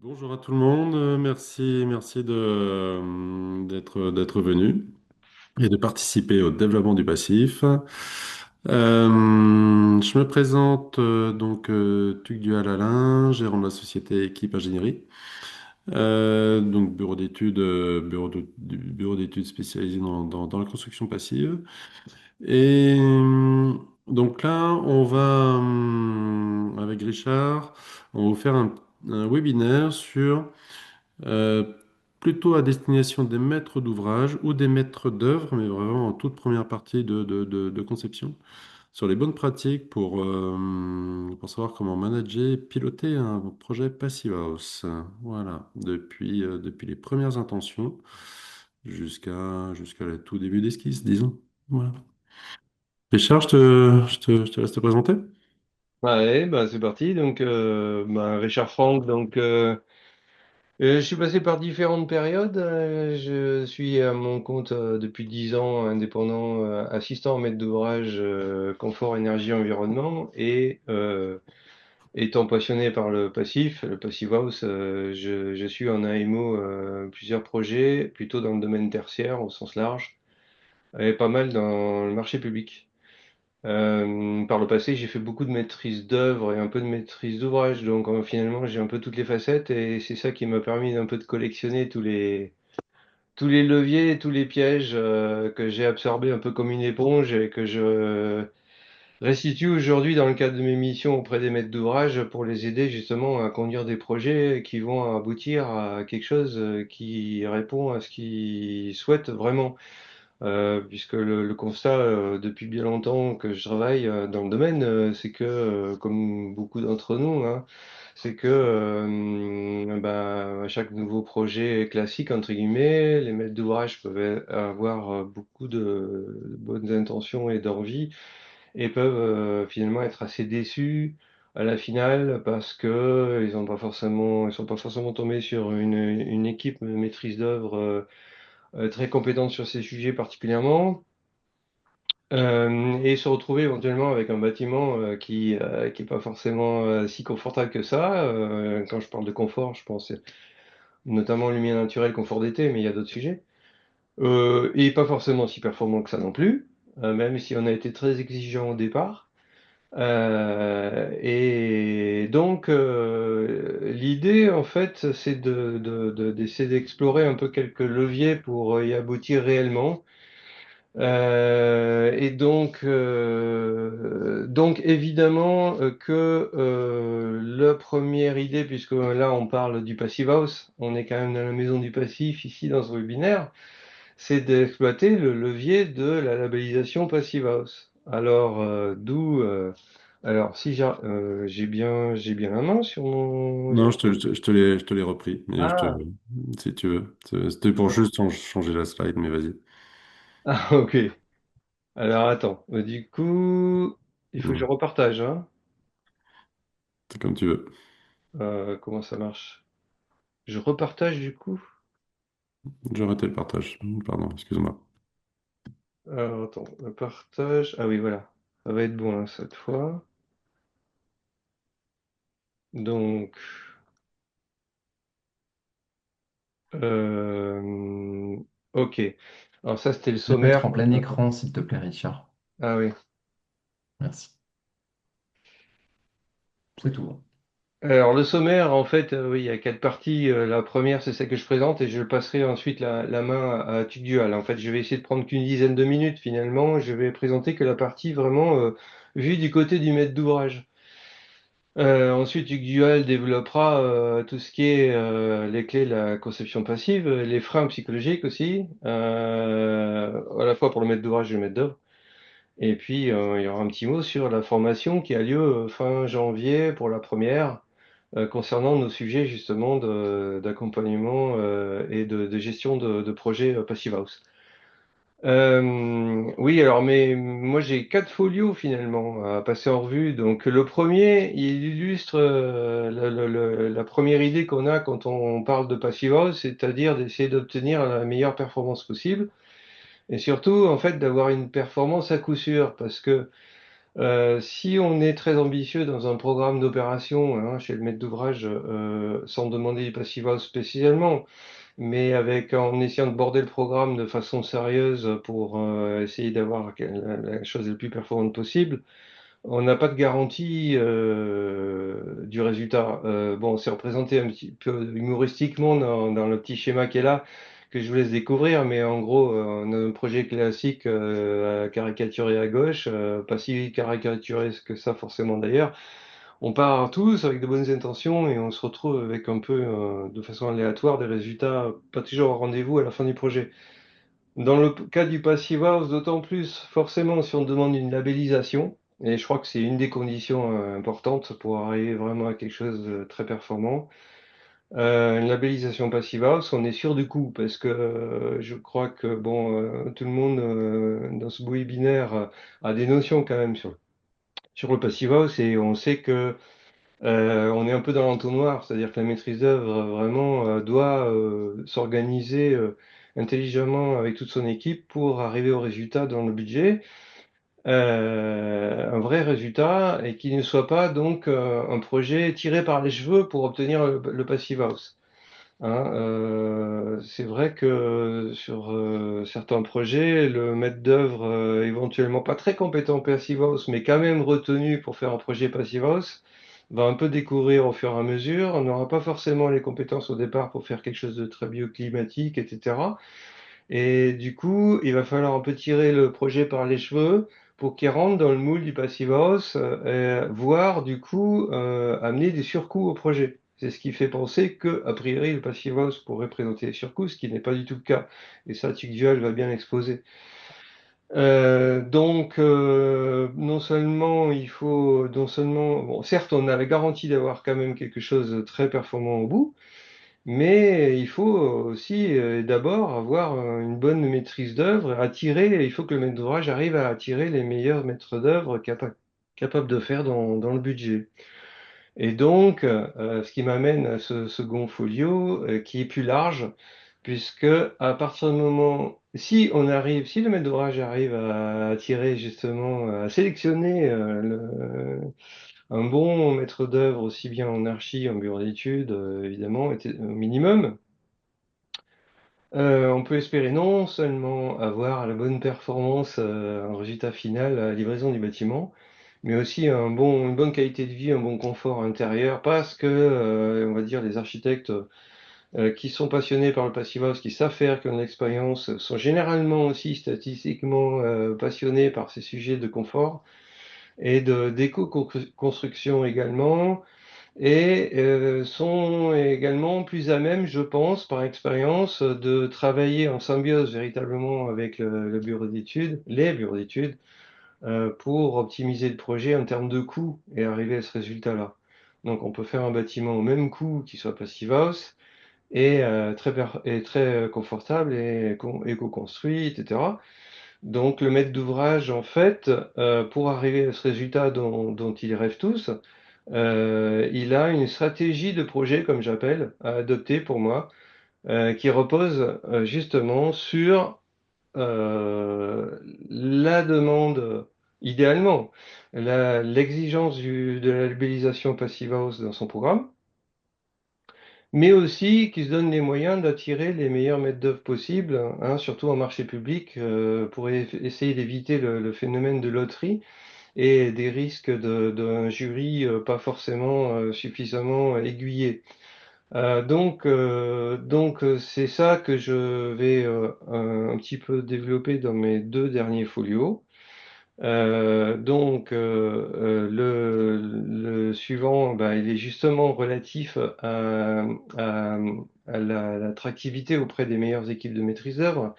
Bonjour à tout le monde, merci d'être venu et de participer au développement du passif. Je me présente Tugdual Alain, gérant de la société Équipe Ingénierie, donc bureau d'études spécialisé dans la construction passive. Et donc là, on va avec Richard, on va vous faire un webinaire sur euh, plutôt à destination des maîtres d'ouvrage ou des maîtres d'œuvre, mais vraiment en toute première partie de conception, sur les bonnes pratiques pour savoir comment manager et piloter un projet Passive House. Voilà, depuis les premières intentions jusqu'à le tout début d'esquisse, disons. Voilà. Richard, je te laisse te présenter. Ouais, bah c'est parti. Donc, Richard Frank. Je suis passé par différentes périodes. Je suis à mon compte depuis 10 ans, indépendant, assistant maître d'ouvrage confort, énergie, environnement, et étant passionné par le Passive House, je suis en AMO plusieurs projets, plutôt dans le domaine tertiaire au sens large, et pas mal dans le marché public. Par le passé, j'ai fait beaucoup de maîtrise d'œuvre et un peu de maîtrise d'ouvrage, donc finalement j'ai un peu toutes les facettes et c'est ça qui m'a permis d'un peu de collectionner tous les leviers, tous les pièges que j'ai absorbés un peu comme une éponge et que je restitue aujourd'hui dans le cadre de mes missions auprès des maîtres d'ouvrage pour les aider justement à conduire des projets qui vont aboutir à quelque chose qui répond à ce qu'ils souhaitent vraiment. Puisque le constat depuis bien longtemps que je travaille dans le domaine, c'est que, comme beaucoup d'entre nous, hein, c'est que à chaque nouveau projet classique, entre guillemets, les maîtres d'ouvrage peuvent avoir beaucoup de bonnes intentions et d'envie et peuvent finalement être assez déçus à la finale parce que ils sont pas forcément tombés sur une équipe maîtrise d'œuvre très compétente sur ces sujets particulièrement. Et se retrouver éventuellement avec un bâtiment qui est pas forcément si confortable que ça. Quand je parle de confort, je pense notamment lumière naturelle, confort d'été, mais il y a d'autres sujets. Et pas forcément si performant que ça non plus, même si on a été très exigeant au départ. Et donc, l'idée, en fait, c'est d'essayer d'explorer un peu quelques leviers pour y aboutir réellement. Donc évidemment que la première idée, puisque là on parle du Passive House, on est quand même dans la maison du passif ici dans ce webinaire, c'est d'exploiter le levier de la labellisation Passive House. Alors si j'ai bien la main sur mon. Non, je te l'ai repris, mais Ah, si tu veux. C'était pour juste changer la slide, mais vas-y. ah ok. Alors attends. Du coup, il faut que je Hmm. repartage, hein. C'est comme tu veux. Comment ça marche? Je repartage du coup. J'ai arrêté le partage. Pardon, excuse-moi. Alors, attends, le partage. Ah oui, voilà. Ça va être bon là, cette fois. Donc, euh, ok. Alors ça, c'était le Peut sommaire. mettre en plein écran, s'il te plaît, Richard. Ah oui. Merci. C'est tout. Alors le sommaire, en fait, oui, il y a quatre parties. La première, c'est celle que je présente et je passerai ensuite la main à Tugdual. En fait, je vais essayer de prendre qu'une dizaine de minutes finalement. Je vais présenter que la partie vraiment vue du côté du maître d'ouvrage. Ensuite, Hugues Dual développera tout ce qui est les clés de la conception passive, les freins psychologiques aussi, à la fois pour le maître d'ouvrage et le maître d'œuvre. Et puis, il y aura un petit mot sur la formation qui a lieu fin janvier pour la première, concernant nos sujets justement d'accompagnement et de gestion de projets Passive House. Oui, alors mais moi j'ai quatre folios finalement à passer en revue. Donc le premier, il illustre la première idée qu'on a quand on parle de Passive House, c'est-à-dire d'essayer d'obtenir la meilleure performance possible et surtout en fait d'avoir une performance à coup sûr parce que Si on est très ambitieux dans un programme d'opération, hein, chez le maître d'ouvrage, sans demander du Passive House spécialement, mais en essayant de border le programme de façon sérieuse pour essayer d'avoir la chose la plus performante possible, on n'a pas de garantie du résultat. Bon, c'est représenté un petit peu humoristiquement dans le petit schéma qui est là, que je vous laisse découvrir, mais en gros, on a un projet classique caricaturé à gauche, pas si caricaturé que ça forcément d'ailleurs. On part tous avec de bonnes intentions et on se retrouve avec un peu, de façon aléatoire, des résultats pas toujours au rendez-vous à la fin du projet. Dans le cas du Passive House, d'autant plus, forcément, si on demande une labellisation, et je crois que c'est une des conditions importantes pour arriver vraiment à quelque chose de très performant. Une labellisation Passive House, on est sûr du coup, parce que je crois que bon, tout le monde dans ce webinaire a des notions quand même sur le Passive House, et on sait que on est un peu dans l'entonnoir, c'est-à-dire que la maîtrise d'œuvre vraiment doit s'organiser intelligemment avec toute son équipe pour arriver au résultat dans le budget, un vrai résultat et qui ne soit pas donc un projet tiré par les cheveux pour obtenir le Passive House. Hein, c'est vrai que sur certains projets, le maître d'œuvre éventuellement pas très compétent en Passive House, mais quand même retenu pour faire un projet Passive House, va un peu découvrir au fur et à mesure. On n'aura pas forcément les compétences au départ pour faire quelque chose de très bioclimatique, etc. Et du coup, il va falloir un peu tirer le projet par les cheveux pour qu'il rentre dans le moule du Passive House, voire du coup amener des surcoûts au projet. C'est ce qui fait penser que, a priori, le Passive House pourrait présenter des surcoûts, ce qui n'est pas du tout le cas. Et ça, TucDual va bien l'exposer. Donc, non seulement il faut, non seulement, bon, certes, on a la garantie d'avoir quand même quelque chose de très performant au bout, mais il faut aussi d'abord avoir une bonne maîtrise d'œuvre, il faut que le maître d'ouvrage arrive à attirer les meilleurs maîtres d'œuvre capables de faire dans le budget. Et donc, ce qui m'amène à ce second folio, qui est plus large, puisque à partir du moment, si le maître d'ouvrage arrive à attirer justement, à sélectionner un bon maître d'œuvre, aussi bien en archi, en bureau d'études, évidemment, au minimum, on peut espérer non seulement avoir la bonne performance, en résultat final à la livraison du bâtiment, mais aussi une bonne qualité de vie, un bon confort intérieur, parce que, on va dire, les architectes qui sont passionnés par le Passive House, qui savent faire, qui ont de l'expérience, sont généralement aussi statistiquement passionnés par ces sujets de confort et d'éco-construction également, et sont également plus à même, je pense, par expérience, de travailler en symbiose véritablement avec le bureau d'études, les bureaux d'études, pour optimiser le projet en termes de coût et arriver à ce résultat-là. Donc on peut faire un bâtiment au même coût qui soit Passive House et très confortable et éco-construit, etc. Donc le maître d'ouvrage, en fait, pour arriver à ce résultat dont ils rêvent tous, il a une stratégie de projet, comme j'appelle, à adopter pour moi, qui repose justement sur la demande, idéalement, l'exigence de la labellisation Passive House dans son programme, mais aussi qui se donne les moyens d'attirer les meilleurs maîtres d'œuvre possibles, hein, surtout en marché public, pour essayer d'éviter le phénomène de loterie et des risques d'un jury pas forcément suffisamment aiguillé. C'est ça que je vais un petit peu développer dans mes deux derniers folios. Le suivant, ben, il est justement relatif à, l'attractivité auprès des meilleures équipes de maîtrise d'œuvre,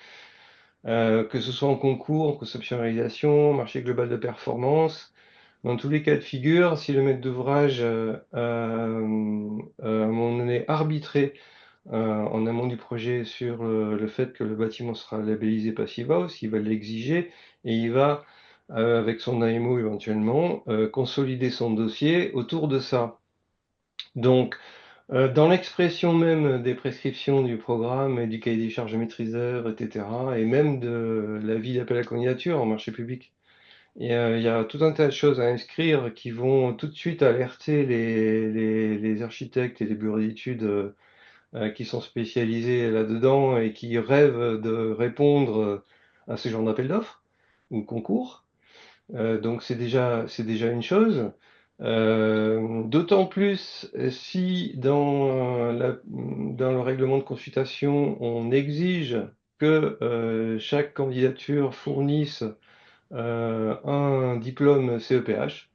que ce soit en concours, en conception-réalisation, marché global de performance. Dans tous les cas de figure, si le maître d'ouvrage à un moment donné arbitré en amont du projet sur le fait que le bâtiment sera labellisé Passive House, il va l'exiger et il va, avec son AMO éventuellement, consolider son dossier autour de ça. Donc, dans l'expression même des prescriptions du programme et du cahier des charges de maîtrise d'œuvre, etc., et même de l'avis d'appel à candidature en marché public, Il y a tout un tas de choses à inscrire qui vont tout de suite alerter les architectes et les bureaux d'études qui sont spécialisés là-dedans et qui rêvent de répondre à ce genre d'appel d'offres ou concours. Donc c'est déjà une chose. D'autant plus si dans le règlement de consultation, on exige que chaque candidature fournisse un diplôme CEPH.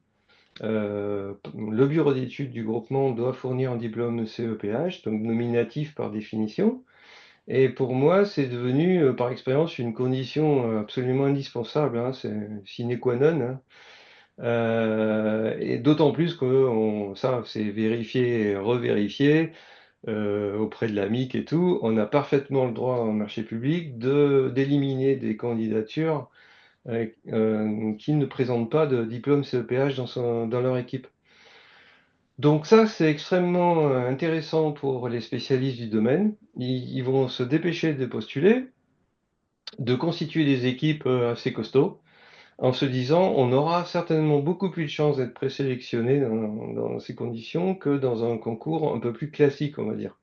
Le bureau d'études du groupement doit fournir un diplôme CEPH, donc nominatif par définition. Et pour moi, c'est devenu, par expérience, une condition absolument indispensable, hein, c'est sine qua non, hein. Et d'autant plus que ça, c'est vérifié et revérifié auprès de la MIC et tout. On a parfaitement le droit en marché public d'éliminer des candidatures qui ne présentent pas de diplôme CEPH dans leur équipe. Donc ça, c'est extrêmement intéressant pour les spécialistes du domaine. Ils vont se dépêcher de postuler, de constituer des équipes assez costauds, en se disant on aura certainement beaucoup plus de chances d'être présélectionné dans ces conditions que dans un concours un peu plus classique, on va dire.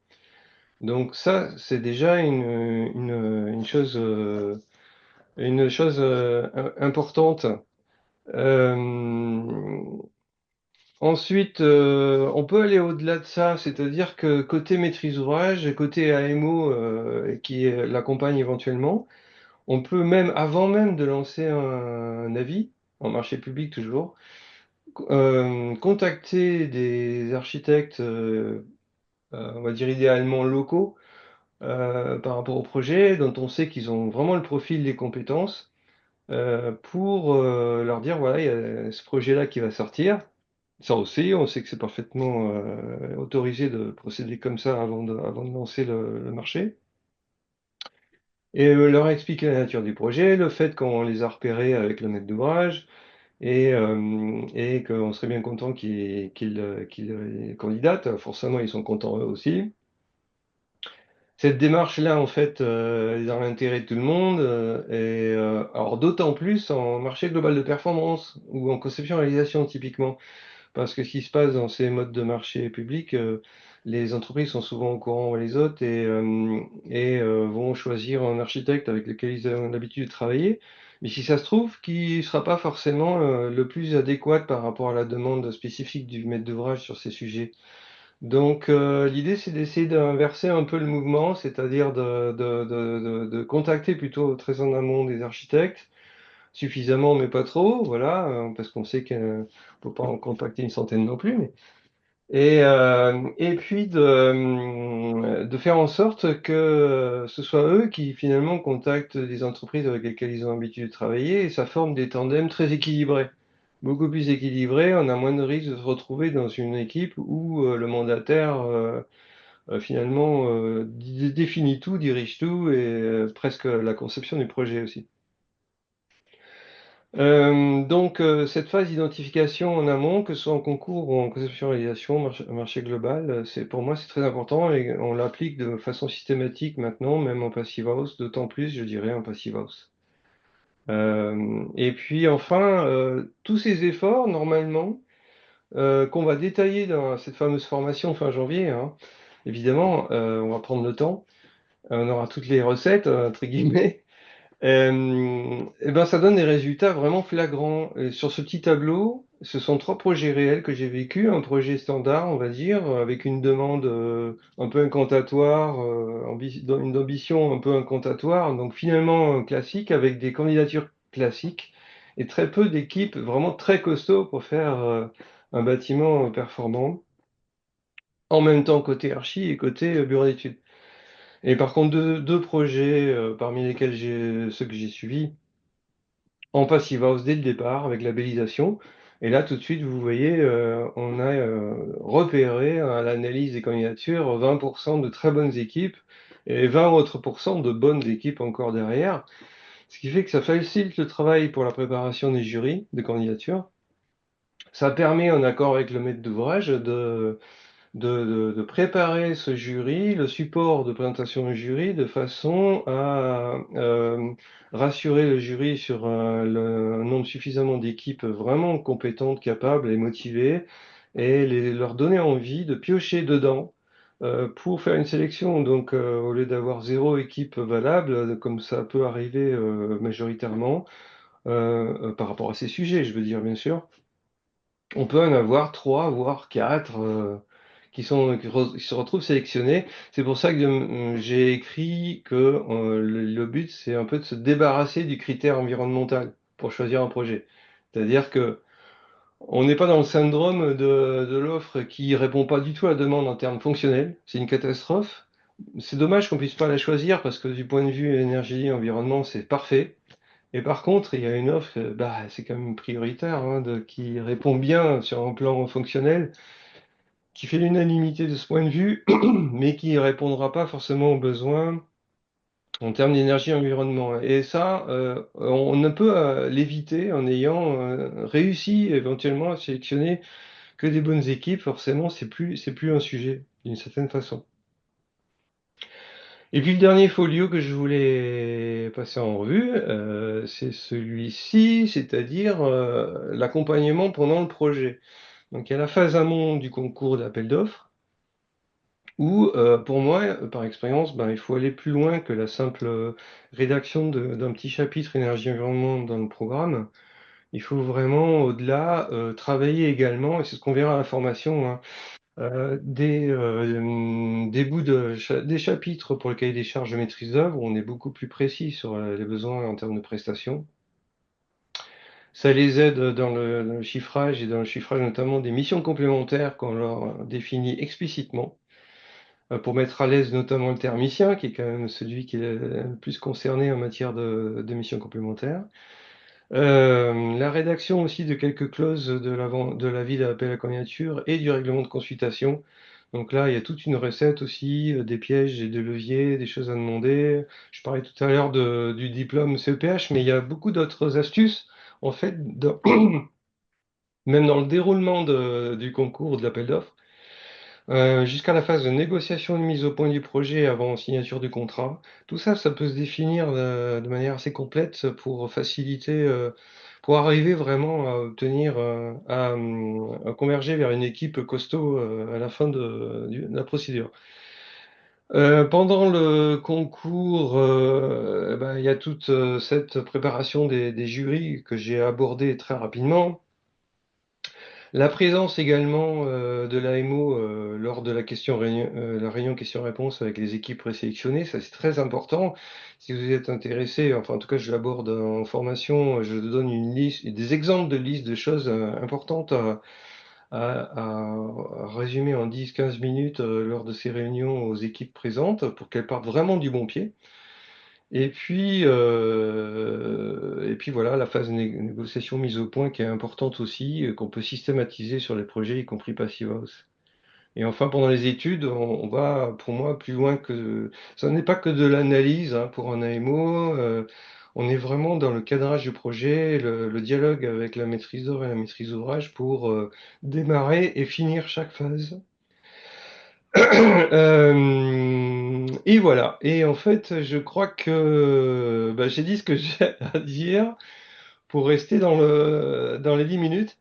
Donc ça, c'est déjà une chose importante. Euh, Ensuite, on peut aller au-delà de ça, c'est-à-dire que côté maîtrise d'ouvrage et côté AMO qui l'accompagne éventuellement, on peut même, avant même de lancer un avis, en marché public toujours, contacter des architectes, on va dire idéalement locaux, par rapport au projet, dont on sait qu'ils ont vraiment le profil, les compétences, pour leur dire, voilà, il y a ce projet-là qui va sortir. Ça aussi, on sait que c'est parfaitement autorisé de procéder comme ça avant de lancer le marché. Et leur expliquer la nature du projet, le fait qu'on les a repérés avec le maître d'ouvrage, et qu'on serait bien content qu'ils candidatent. Forcément, ils sont contents eux aussi. Cette démarche-là, en fait, est dans l'intérêt de tout le monde, alors d'autant plus en marché global de performance ou en conception-réalisation typiquement. Parce que ce qui se passe dans ces modes de marché public, les entreprises sont souvent au courant les autres et vont choisir un architecte avec lequel ils ont l'habitude de travailler. Mais si ça se trouve, qui ne sera pas forcément le plus adéquat par rapport à la demande spécifique du maître d'ouvrage sur ces sujets. Donc l'idée, c'est d'essayer d'inverser un peu le mouvement, c'est-à-dire de contacter plutôt très en amont des architectes suffisamment, mais pas trop, voilà, parce qu'on sait qu'il ne faut pas en contacter une centaine non plus. Et puis de faire en sorte que ce soit eux qui finalement contactent des entreprises avec lesquelles ils ont l'habitude de travailler, et ça forme des tandems très équilibrés. Beaucoup plus équilibrés, on a moins de risques de se retrouver dans une équipe où le mandataire finalement définit tout, dirige tout, et presque la conception du projet aussi. Donc, cette phase d'identification en amont, que ce soit en concours ou en conception-réalisation, marché global, pour moi, c'est très important et on l'applique de façon systématique maintenant, même en Passive House, d'autant plus, je dirais, en Passive House. Et puis, enfin, tous ces efforts, normalement, qu'on va détailler dans cette fameuse formation fin janvier, hein, évidemment, on va prendre le temps, on aura toutes les recettes, entre guillemets. Et ben, ça donne des résultats vraiment flagrants. Et sur ce petit tableau, ce sont trois projets réels que j'ai vécus. Un projet standard, on va dire, avec une demande un peu incantatoire, une ambition un peu incantatoire, donc finalement classique, avec des candidatures classiques et très peu d'équipes vraiment très costauds pour faire un bâtiment performant, en même temps côté archi et côté bureau d'études. Et par contre, deux projets parmi lesquels ceux que j'ai suivis, en passive house dès le départ avec labellisation. Et là, tout de suite, vous voyez, on a repéré à l'analyse des candidatures 20% de très bonnes équipes et 20 autres pourcents de bonnes équipes encore derrière. Ce qui fait que ça facilite le travail pour la préparation des jurys de candidatures. Ça permet, en accord avec le maître d'ouvrage, de préparer ce jury, le support de présentation du jury, de façon à rassurer le jury sur le nombre suffisamment d'équipes vraiment compétentes, capables et motivées, et leur donner envie de piocher dedans pour faire une sélection. Donc, au lieu d'avoir zéro équipe valable, comme ça peut arriver majoritairement, par rapport à ces sujets, je veux dire, bien sûr, on peut en avoir trois, voire quatre qui se retrouvent sélectionnés. C'est pour ça que j'ai écrit que le but, c'est un peu de se débarrasser du critère environnemental pour choisir un projet. C'est-à-dire que on n'est pas dans le syndrome de l'offre qui répond pas du tout à la demande en termes fonctionnels. C'est une catastrophe. C'est dommage qu'on puisse pas la choisir parce que du point de vue énergie et environnement, c'est parfait. Et par contre, il y a une offre, bah, c'est quand même prioritaire, hein, qui répond bien sur un plan fonctionnel, qui fait l'unanimité de ce point de vue, mais qui ne répondra pas forcément aux besoins en termes d'énergie et environnement. Et ça, on ne peut l'éviter en ayant réussi éventuellement à sélectionner que des bonnes équipes. Forcément, c'est plus un sujet d'une certaine façon. Et puis le dernier folio que je voulais passer en revue, c'est celui-ci, c'est-à-dire l'accompagnement pendant le projet. Donc il y a la phase amont du concours d'appel d'offres, où pour moi, par expérience, ben, il faut aller plus loin que la simple rédaction d'un petit chapitre énergie-environnement dans le programme. Il faut vraiment, au-delà, travailler également, et c'est ce qu'on verra à la formation, hein, des bouts des chapitres pour le cahier des charges de maîtrise d'œuvre, où on est beaucoup plus précis sur les besoins en termes de prestations. Ça les aide dans le chiffrage et dans le chiffrage notamment des missions complémentaires qu'on leur définit explicitement, pour mettre à l'aise notamment le thermicien, qui est quand même celui qui est le plus concerné en matière de missions complémentaires. La rédaction aussi de quelques clauses de l'avis d'appel à candidature et du règlement de consultation. Donc là, il y a toute une recette aussi, des pièges et des leviers, des choses à demander. Je parlais tout à l'heure du diplôme CEPH, mais il y a beaucoup d'autres astuces, en fait, même dans le déroulement du concours de l'appel d'offres, jusqu'à la phase de négociation et de mise au point du projet avant signature du contrat. Tout ça, ça peut se définir de manière assez complète pour faciliter, pour arriver vraiment à obtenir, à converger vers une équipe costaud à la fin de la procédure. Pendant le concours, ben, il y a toute cette préparation des jurys que j'ai abordé très rapidement. La présence également de l'AMO lors de la réunion question-réponse avec les équipes présélectionnées, ça c'est très important. Si vous êtes intéressé, enfin en tout cas je l'aborde en formation, je donne une liste, des exemples de listes de choses importantes à résumer en 10-15 minutes lors de ces réunions aux équipes présentes pour qu'elles partent vraiment du bon pied. Et puis voilà, la phase négociation mise au point qui est importante aussi, qu'on peut systématiser sur les projets, y compris Passive House. Et enfin, pendant les études, on va, pour moi, plus loin que... Ça n'est pas que de l'analyse hein, pour un AMO, on est vraiment dans le cadrage du projet, le dialogue avec la maîtrise d'œuvre et la maîtrise d'ouvrage pour démarrer et finir chaque phase. Et voilà. Et en fait, je crois que bah, j'ai dit ce que j'ai à dire pour rester dans les 10 minutes.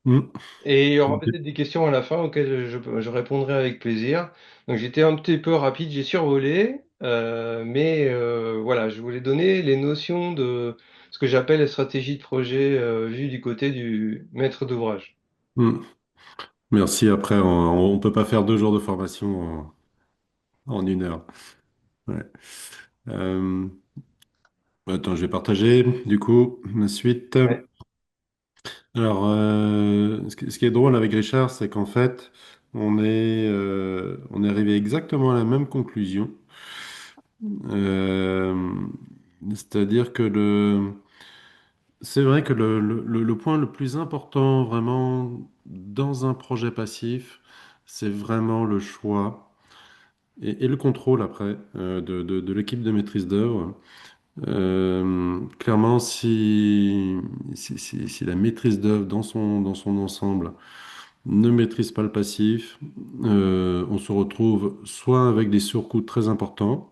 Mm. Et il y aura Ok. peut-être des questions à la fin auxquelles je répondrai avec plaisir. Donc j'étais un petit peu rapide, j'ai survolé, mais voilà, je voulais donner les notions de ce que j'appelle la stratégie de projet vue du côté du maître d'ouvrage. Mm. Merci. Après, on peut pas faire 2 jours de formation en 1 heure. Ouais. Euh, Attends, je vais partager du coup la suite. Ouais. Alors, ce qui est drôle avec Richard, c'est qu'en fait, on est arrivé exactement à la même conclusion. Euh, C'est-à-dire que c'est vrai que le point le plus important vraiment dans un projet passif, c'est vraiment le choix et le contrôle après de l'équipe de maîtrise d'œuvre. Clairement, si la maîtrise d'œuvre dans son ensemble ne maîtrise pas le passif, on se retrouve soit avec des surcoûts très importants,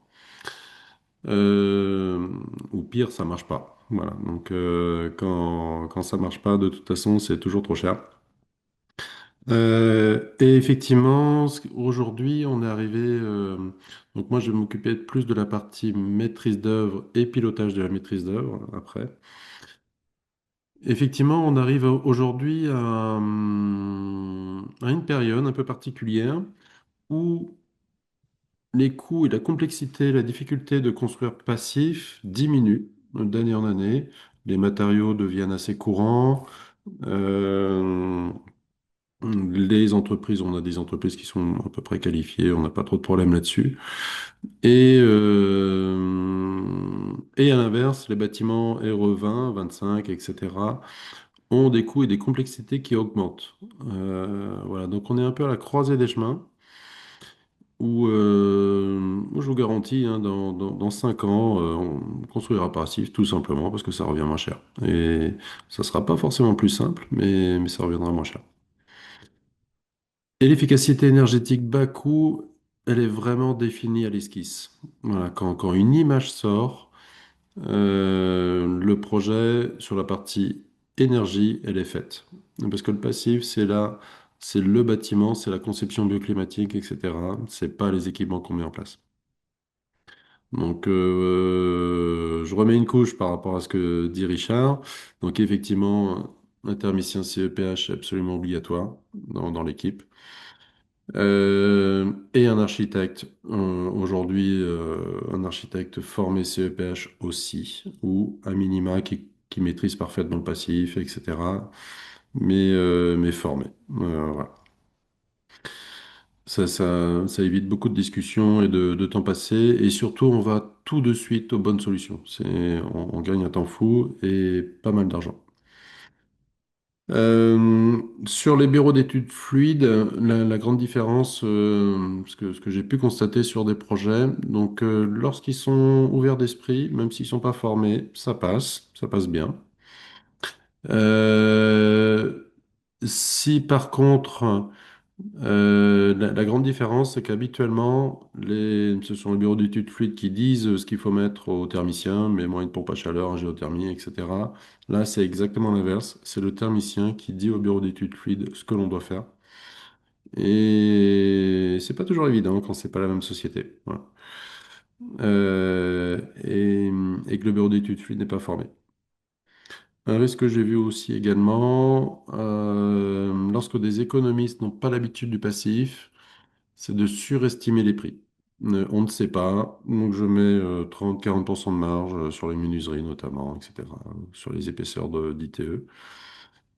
euh, ou pire, ça marche pas. Voilà. Donc, quand ça marche pas, de toute façon, c'est toujours trop cher. Et effectivement, aujourd'hui, on est arrivé. Donc, moi, je vais m'occuper plus de la partie maîtrise d'œuvre et pilotage de la maîtrise d'œuvre après. Effectivement, on arrive aujourd'hui à une période un peu particulière où les coûts et la complexité, la difficulté de construire passif diminuent d'année en année. Les matériaux deviennent assez courants. Euh, les entreprises, on a des entreprises qui sont à peu près qualifiées, on n'a pas trop de problèmes là-dessus. Et à l'inverse, les bâtiments RE20, 25, etc., ont des coûts et des complexités qui augmentent. Voilà, donc on est un peu à la croisée des chemins où je vous garantis, hein, dans 5 ans, on construira passif tout simplement parce que ça revient moins cher. Et ça sera pas forcément plus simple, mais ça reviendra moins cher. Et l'efficacité énergétique bas coût, elle est vraiment définie à l'esquisse. Voilà, quand une image sort, le projet sur la partie énergie, elle est faite. Parce que le passif, c'est là, c'est le bâtiment, c'est la conception bioclimatique, etc. C'est pas les équipements qu'on met en place. Donc, je remets une couche par rapport à ce que dit Richard. Donc, effectivement, un thermicien CEPH est absolument obligatoire dans l'équipe. Et un architecte, aujourd'hui, un architecte formé CEPH aussi, ou à minima qui maîtrise parfaitement le passif, etc. Mais formé. Voilà. Ça évite beaucoup de discussions et de temps passé, et surtout, on va tout de suite aux bonnes solutions. On gagne un temps fou et pas mal d'argent. Sur les bureaux d'études fluides, la grande différence, ce que j'ai pu constater sur des projets, donc lorsqu'ils sont ouverts d'esprit, même s'ils sont pas formés, ça passe bien. Euh, Si par contre, la grande différence, c'est qu'habituellement, ce sont les bureaux d'études fluides qui disent ce qu'il faut mettre au thermicien, mais moins une pompe à chaleur, un géothermie, etc. Là, c'est exactement l'inverse. C'est le thermicien qui dit au bureau d'études fluides ce que l'on doit faire. Et c'est pas toujours évident quand c'est pas la même société. Voilà. Et que le bureau d'études fluides n'est pas formé. Un risque que j'ai vu aussi également, lorsque des économistes n'ont pas l'habitude du passif, c'est de surestimer les prix. On ne sait pas, donc je mets 30-40% de marge sur les menuiseries notamment, etc., sur les épaisseurs d'ITE.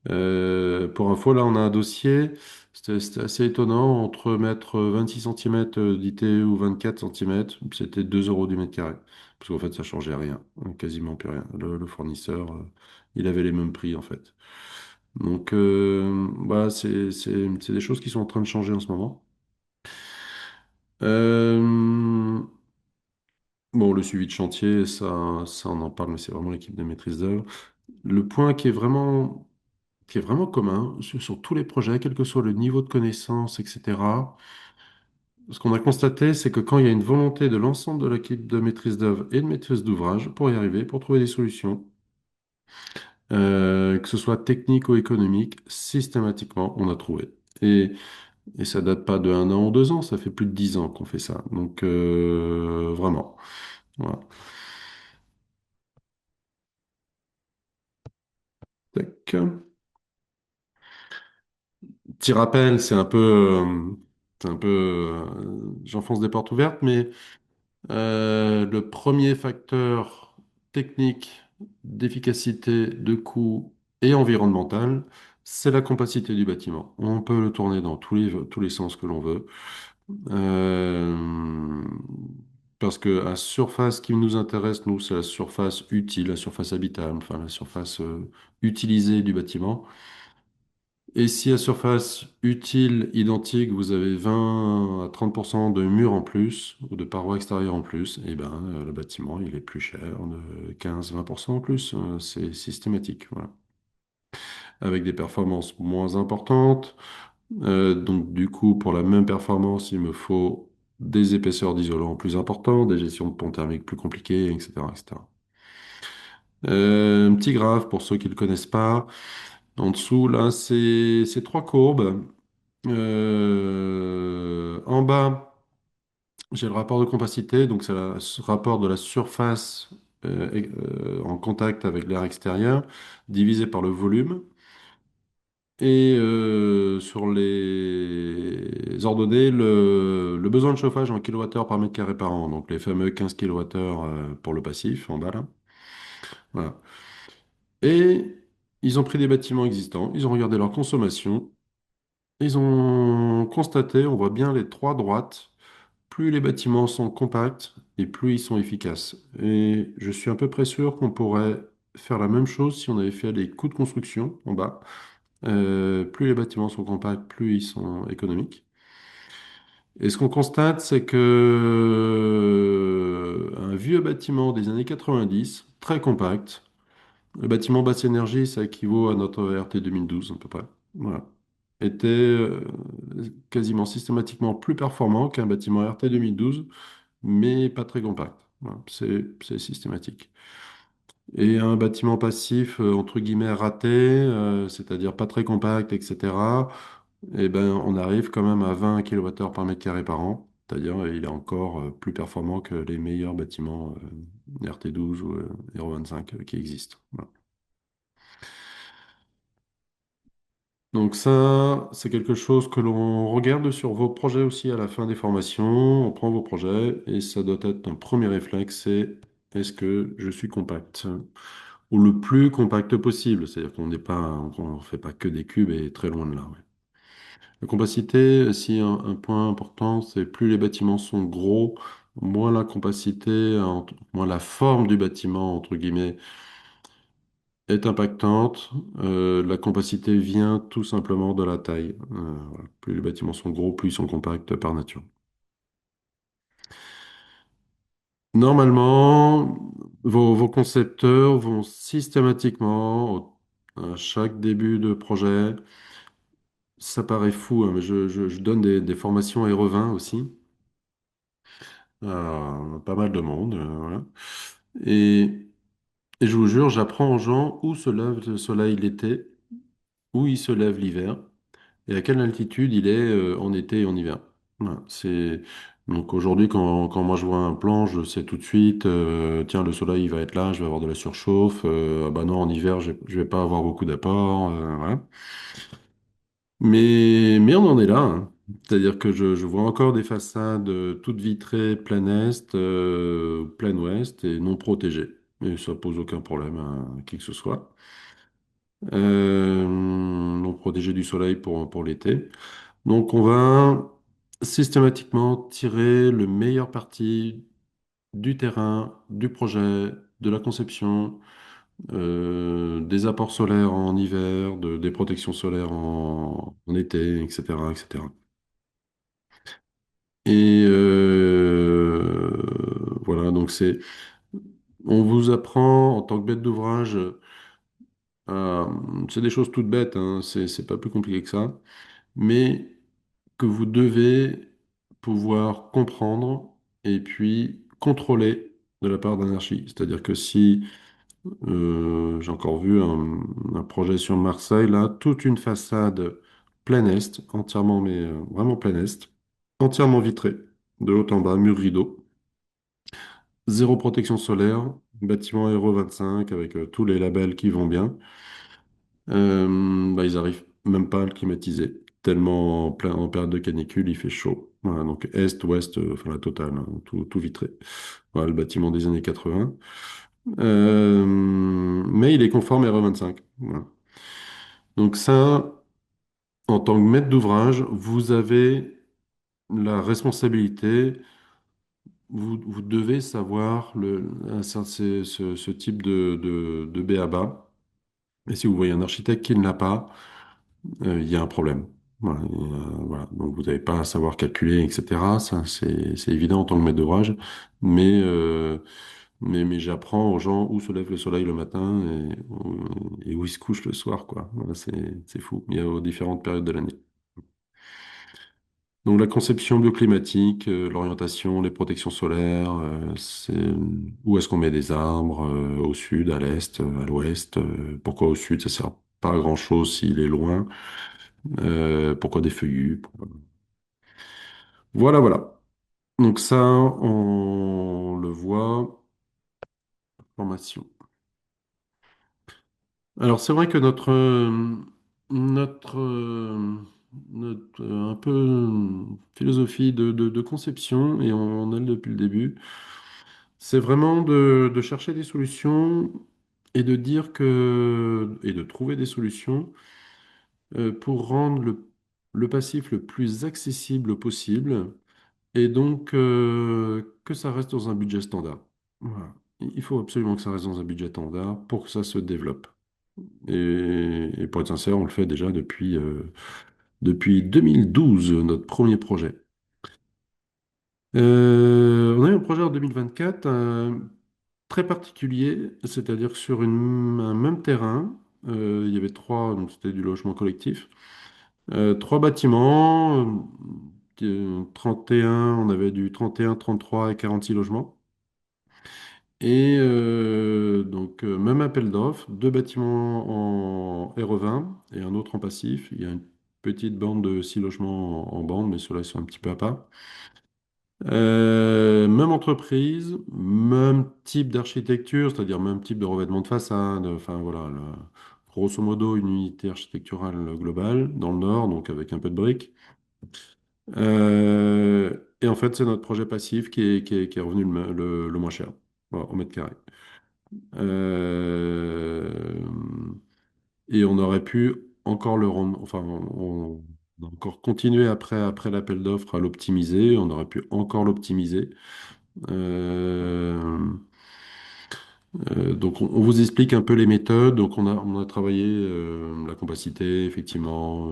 Pour info, là, on a un dossier, c'était assez étonnant, entre mettre 26 cm d'ITE ou 24 cm, c'était 2 euros du mètre carré. Parce qu'en fait, ça changeait rien, quasiment plus rien. Le fournisseur, il avait les mêmes prix, en fait. Donc, voilà, c'est des choses qui sont en train de changer en ce moment. Euh, bon, le suivi de chantier, ça on en parle, mais c'est vraiment l'équipe de maîtrise d'œuvre. Le point qui est vraiment commun sur tous les projets, quel que soit le niveau de connaissance, etc. Ce qu'on a constaté, c'est que quand il y a une volonté de l'ensemble de l'équipe de maîtrise d'œuvre et de maîtrise d'ouvrage pour y arriver, pour trouver des solutions, que ce soit technique ou économique, systématiquement, on a trouvé. Et ça date pas de 1 an ou 2 ans, ça fait plus de 10 ans qu'on fait ça. Donc, vraiment. Voilà. Tac. Petit rappel, j'enfonce des portes ouvertes, mais le premier facteur technique d'efficacité, de coût et environnemental, c'est la compacité du bâtiment. On peut le tourner dans tous les sens que l'on veut. Euh, Parce que la surface qui nous intéresse, nous, c'est la surface utile, la surface habitable, enfin la surface utilisée du bâtiment. Et si à surface utile identique, vous avez 20 à 30% de murs en plus, ou de parois extérieures en plus, et ben, le bâtiment, il est plus cher de 15-20% en plus. C'est systématique, voilà. Avec des performances moins importantes, Donc du coup, pour la même performance, il me faut des épaisseurs d'isolant plus importantes, des gestions de pont thermique plus compliquées, etc., etc. Un petit graphe pour ceux qui ne le connaissent pas. En dessous, là, c'est trois courbes. En bas, j'ai le rapport de compacité, donc c'est ce rapport de la surface en contact avec l'air extérieur divisé par le volume. Et sur les ordonnées, le besoin de chauffage en kilowattheure par mètre carré par an, donc les fameux 15 kilowattheures pour le passif en bas là. Voilà. Et ils ont pris des bâtiments existants, ils ont regardé leur consommation, ils ont constaté, on voit bien les trois droites, plus les bâtiments sont compacts et plus ils sont efficaces. Et je suis à peu près sûr qu'on pourrait faire la même chose si on avait fait les coûts de construction en bas. Plus les bâtiments sont compacts, plus ils sont économiques. Et ce qu'on constate, c'est que un vieux bâtiment des années 90, très compact, le bâtiment basse énergie, ça équivaut à notre RT 2012 à peu près, voilà, était quasiment systématiquement plus performant qu'un bâtiment RT 2012, mais pas très compact. Voilà, c'est systématique. Et un bâtiment passif, entre guillemets, raté, c'est-à-dire pas très compact, etc., eh ben, on arrive quand même à 20 kWh par mètre carré par an. C'est-à-dire, il est encore plus performant que les meilleurs bâtiments RT12 ou Euro 25 qui existent. Voilà. Donc ça, c'est quelque chose que l'on regarde sur vos projets aussi à la fin des formations. On prend vos projets et ça doit être un premier réflexe, c'est est-ce que je suis compact? Ou le plus compact possible. C'est-à-dire qu'on n'est pas, on fait pas que des cubes et très loin de là. Ouais. La compacité, si un point important, c'est plus les bâtiments sont gros, moins la compacité, moins la forme du bâtiment, entre guillemets, est impactante. La compacité vient tout simplement de la taille. Voilà. Plus les bâtiments sont gros, plus ils sont compacts par nature. Normalement, vos concepteurs vont systématiquement, à chaque début de projet, ça paraît fou, hein, mais je donne des formations aéro-20 aussi. Pas mal de monde, voilà. Et, et je vous jure, j'apprends aux gens où se lève le soleil l'été, où il se lève l'hiver, et à quelle altitude il est en été et en hiver. Voilà, Donc aujourd'hui, quand moi je vois un plan, je sais tout de suite, tiens, le soleil il va être là, je vais avoir de la surchauffe, ah bah non, en hiver, je vais pas avoir beaucoup d'apport, voilà. Mais on en est là, hein. C'est-à-dire que je vois encore des façades toutes vitrées plein est, plein ouest et non protégées. Et ça pose aucun problème à qui que ce soit. Non protégées du soleil pour l'été. Donc on va systématiquement tirer le meilleur parti du terrain, du projet, de la conception, des apports solaires en hiver, des protections solaires en été, etc., etc. Et voilà, donc on vous apprend en tant que bête d'ouvrage, c'est des choses toutes bêtes, hein, c'est pas plus compliqué que ça, mais que vous devez pouvoir comprendre et puis contrôler de la part d'un archi. C'est-à-dire que si j'ai encore vu un projet sur Marseille, là, toute une façade plein est, entièrement, mais vraiment plein est, entièrement vitrée, de haut en bas, mur rideau, zéro protection solaire, bâtiment Aéro 25 avec tous les labels qui vont bien. Bah, ils arrivent même pas à le climatiser, tellement en période de canicule, il fait chaud. Voilà, donc est, ouest, enfin la totale, hein, tout vitré. Voilà, le bâtiment des années 80. Mais il est conforme R25. Voilà. Donc ça, en tant que maître d'ouvrage, vous avez la responsabilité, vous devez savoir ce type de b.a.-ba. Et si vous voyez un architecte qui ne l'a pas, il y a un problème. Voilà, voilà. Donc vous n'avez pas à savoir calculer, etc. Ça, c'est évident en tant que maître d'ouvrage. Mais, mais j'apprends aux gens où se lève le soleil le matin et où il se couche le soir, quoi. Voilà, c'est fou. Il y a aux différentes périodes de l'année. Donc la conception bioclimatique, l'orientation, les protections solaires, où est-ce qu'on met des arbres, au sud, à l'est, à l'ouest, pourquoi au sud, ça sert pas à grand-chose s'il est loin, pourquoi des feuillus, voilà, voilà. Donc ça, on le voit, formation. Alors c'est vrai que notre, un peu philosophie de conception, et on a depuis le début, c'est vraiment de chercher des solutions et de dire que, et de trouver des solutions pour rendre le passif le plus accessible possible et donc que ça reste dans un budget standard. Voilà. Il faut absolument que ça reste dans un budget standard pour que ça se développe. Et pour être sincère, on le fait déjà depuis 2012, notre premier projet. On a eu un projet en 2024 très particulier, c'est-à-dire que sur un même terrain, il y avait trois, donc c'était du logement collectif, trois bâtiments, 31, on avait du 31, 33 et 46 logements. Et donc, même appel d'offres, deux bâtiments en RE20 et un autre en passif. Il y a une petite bande de six logements en bande, mais ceux-là ils sont un petit peu à part. Même entreprise, même type d'architecture, c'est-à-dire même type de revêtement de façade. Enfin voilà, grosso modo une unité architecturale globale dans le nord, donc avec un peu de briques. Et en fait, c'est notre projet passif qui est revenu le moins cher, voilà, au mètre carré. Euh, et on aurait pu encore le rendre, enfin, on a encore continué après l'appel d'offres à l'optimiser, on aurait pu encore l'optimiser. Euh, donc, on vous explique un peu les méthodes. Donc, on a travaillé la compacité, effectivement,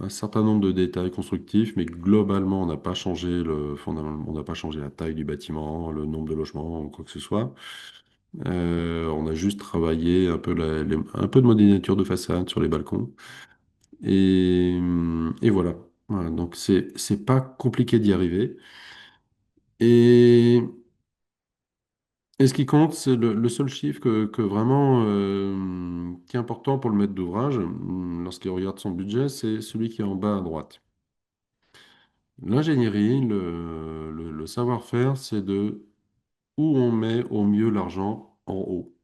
un certain nombre de détails constructifs, mais globalement, on n'a pas changé fondamentalement, on n'a pas changé la taille du bâtiment, le nombre de logements ou quoi que ce soit. On a juste travaillé un peu, un peu de modélisation de façade sur les balcons. Et voilà. Voilà. Donc, c'est pas compliqué d'y arriver. Et, et ce qui compte, c'est le seul chiffre que vraiment qui est important pour le maître d'ouvrage, lorsqu'il regarde son budget, c'est celui qui est en bas à droite. L'ingénierie, le savoir-faire, c'est de où on met au mieux l'argent en haut,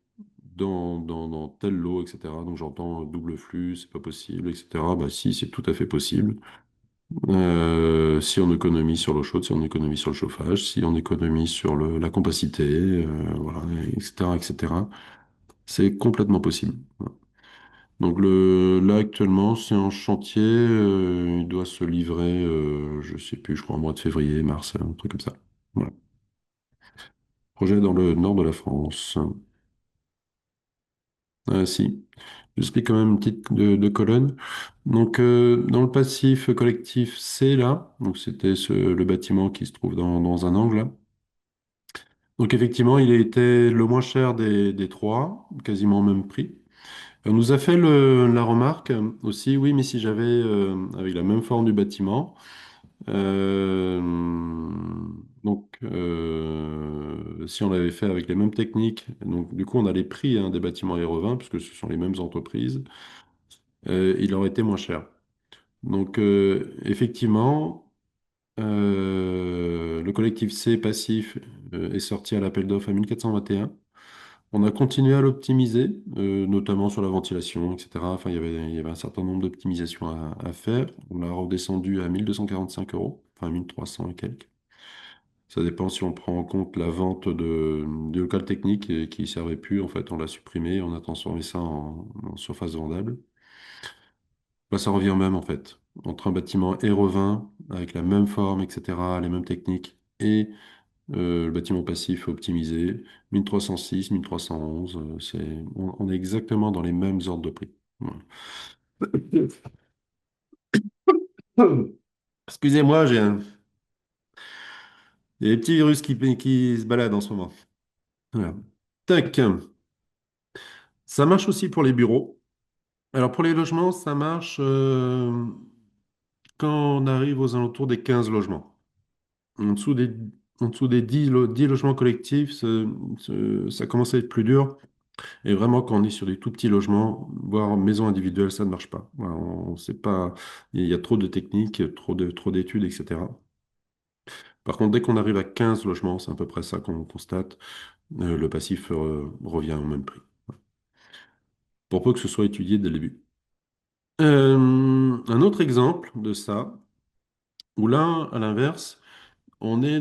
dans tel lot, etc. Donc j'entends double flux, c'est pas possible, etc. Bah si, c'est tout à fait possible. Si on économise sur l'eau chaude, si on économise sur le chauffage, si on économise sur la compacité, voilà, etc., etc. C'est complètement possible. Voilà. Donc là actuellement, c'est en chantier, il doit se livrer, je sais plus, je crois au mois de février, mars, un truc comme ça. Voilà. Projet dans le nord de la France. Si, j'explique quand même une petite de colonne. Donc, dans le passif collectif, c'est là. Donc, c'était le bâtiment qui se trouve dans un angle là. Donc, effectivement, il a été le moins cher des trois, quasiment au même prix. On nous a fait la remarque aussi, oui, mais si j'avais, avec la même forme du bâtiment, euh, si on l'avait fait avec les mêmes techniques, donc du coup, on a les prix des bâtiments aérovins, puisque ce sont les mêmes entreprises, il aurait été moins cher. Donc, effectivement, le collectif C passif est sorti à l'appel d'offres à 1421. On a continué à l'optimiser, notamment sur la ventilation, etc. Enfin, il y avait un certain nombre d'optimisations à faire. On l'a redescendu à 1245 €, enfin 1300 et quelques. Ça dépend si on prend en compte la vente de local technique qui ne servait plus. En fait, on l'a supprimé, on a transformé ça en surface vendable. Bah, ça revient au même, en fait. Entre un bâtiment et revin, avec la même forme, etc., les mêmes techniques, et le bâtiment passif optimisé, 1306, 1311, on est exactement dans les mêmes ordres de prix. Voilà. Excusez-moi, il y a des petits virus qui se baladent en ce moment. Voilà. Tac. Ça marche aussi pour les bureaux. Alors pour les logements, ça marche quand on arrive aux alentours des 15 logements. En dessous des, en dessous des 10 logements collectifs, ça commence à être plus dur. Et vraiment, quand on est sur des tout petits logements, voire maisons individuelles, ça ne marche pas. Voilà, on sait pas, il y a trop de techniques, trop d'études, etc. Par contre, dès qu'on arrive à 15 logements, c'est à peu près ça qu'on constate, le passif revient au même prix. Pour peu que ce soit étudié dès le début. Un autre exemple de ça, où là, à l'inverse, on est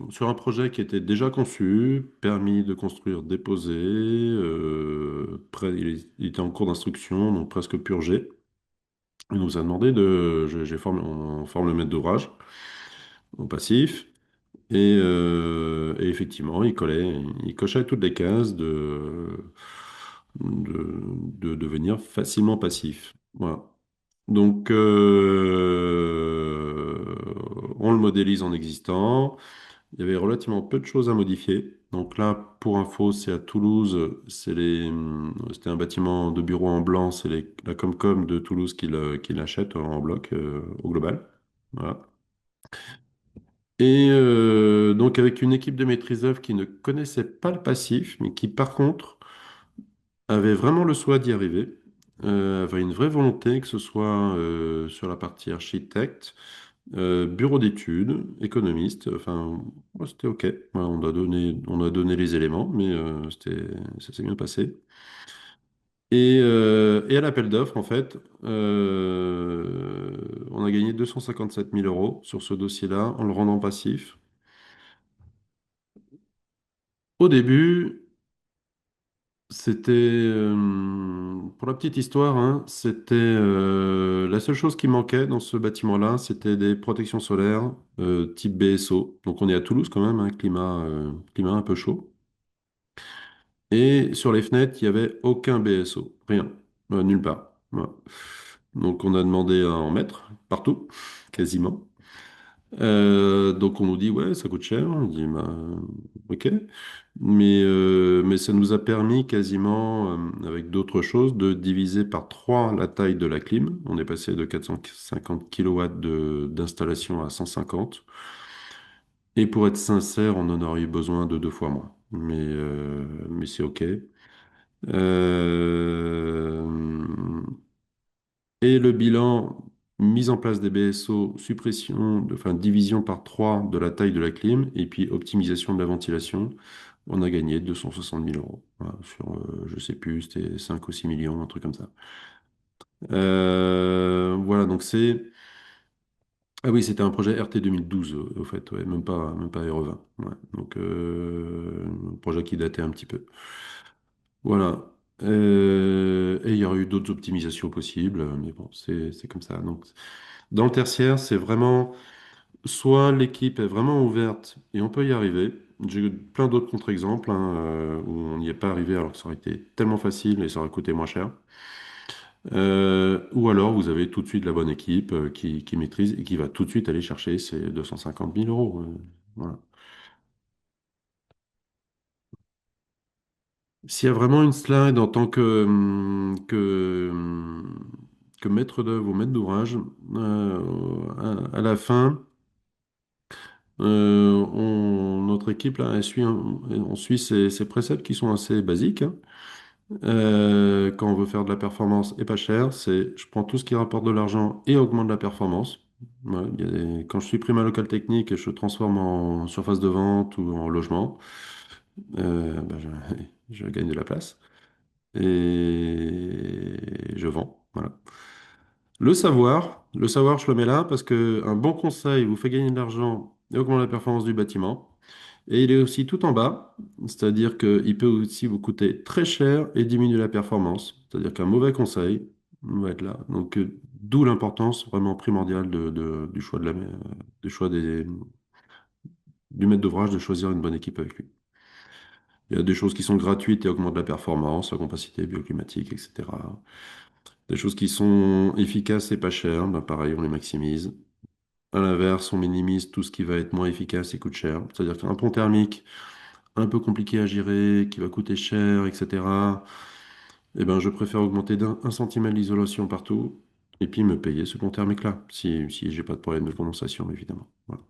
sur un projet qui était déjà conçu, permis de construire déposé, il était en cours d'instruction, donc presque purgé. Il nous a demandé on forme le maître d'ouvrage au passif, et effectivement, il cochait toutes les cases de devenir facilement passif. Voilà. Donc, on le modélise en existant. Il y avait relativement peu de choses à modifier. Donc là, pour info, c'est à Toulouse. C'était un bâtiment de bureau en blanc. C'est la Comcom de Toulouse qui l'achète en bloc au global. Voilà. Et donc avec une équipe de maîtrise d'œuvre qui ne connaissait pas le passif, mais qui par contre avait vraiment le souhait d'y arriver, avait une vraie volonté, que ce soit sur la partie architecte, bureau d'études, économiste, enfin, ouais, c'était OK. Ouais, on a donné les éléments, mais ça s'est bien passé. Et à l'appel d'offres, en fait, on a gagné 257 000 euros sur ce dossier-là en le rendant passif. Au début, pour la petite histoire, hein, la seule chose qui manquait dans ce bâtiment-là, c'était des protections solaires type BSO. Donc on est à Toulouse quand même, un climat un peu chaud. Et sur les fenêtres, il n'y avait aucun BSO, rien, nulle part. Voilà. Donc on a demandé à en mettre partout, quasiment. Donc on nous dit, ouais, ça coûte cher. On dit, bah, ok. Mais ça nous a permis quasiment, avec d'autres choses, de diviser par 3 la taille de la clim. On est passé de 450 kilowatts d'installation à 150. Et pour être sincère, on en aurait eu besoin de 2 fois moins. Mais c'est ok. Euh, Et le bilan, mise en place des BSO, enfin division par 3 de la taille de la clim, et puis optimisation de la ventilation, on a gagné 260 000 euros. Voilà, sur, je sais plus, c'était 5 ou 6 millions, un truc comme ça. Voilà, donc c'est. Ah oui, c'était un projet RT 2012, au fait, ouais, même pas RE20. Ouais. Donc, un projet qui datait un petit peu. Voilà. Et il y aurait eu d'autres optimisations possibles, mais bon, c'est comme ça. Donc, dans le tertiaire, c'est vraiment soit l'équipe est vraiment ouverte et on peut y arriver. J'ai eu plein d'autres contre-exemples hein, où on n'y est pas arrivé alors que ça aurait été tellement facile et ça aurait coûté moins cher. Ou alors vous avez tout de suite la bonne équipe qui maîtrise et qui va tout de suite aller chercher ces 250 000 euros. Voilà. S'il y a vraiment une slide en tant que maître d'œuvre ou maître d'ouvrage, à la fin, notre équipe là, on suit ces préceptes qui sont assez basiques, hein. Quand on veut faire de la performance et pas cher, c'est je prends tout ce qui rapporte de l'argent et augmente la performance. Ouais, quand je supprime un local technique et je transforme en surface de vente ou en logement, ben, je gagne de la place et je vends. Voilà. Le savoir, je le mets là parce que un bon conseil vous fait gagner de l'argent et augmente la performance du bâtiment. Et il est aussi tout en bas, c'est-à-dire qu'il peut aussi vous coûter très cher et diminuer la performance. C'est-à-dire qu'un mauvais conseil va être là. Donc, d'où l'importance vraiment primordiale du choix du choix du maître d'ouvrage de choisir une bonne équipe avec lui. Il y a des choses qui sont gratuites et augmentent la performance, la compacité bioclimatique, etc. Des choses qui sont efficaces et pas chères, ben pareil, on les maximise. À l'inverse, on minimise tout ce qui va être moins efficace et coûte cher. C'est-à-dire qu'un pont thermique un peu compliqué à gérer, qui va coûter cher, etc. Eh ben, je préfère augmenter d'un 1 centimètre l'isolation partout et puis me payer ce bon thermique-là, si j'ai pas de problème de condensation, évidemment. Voilà.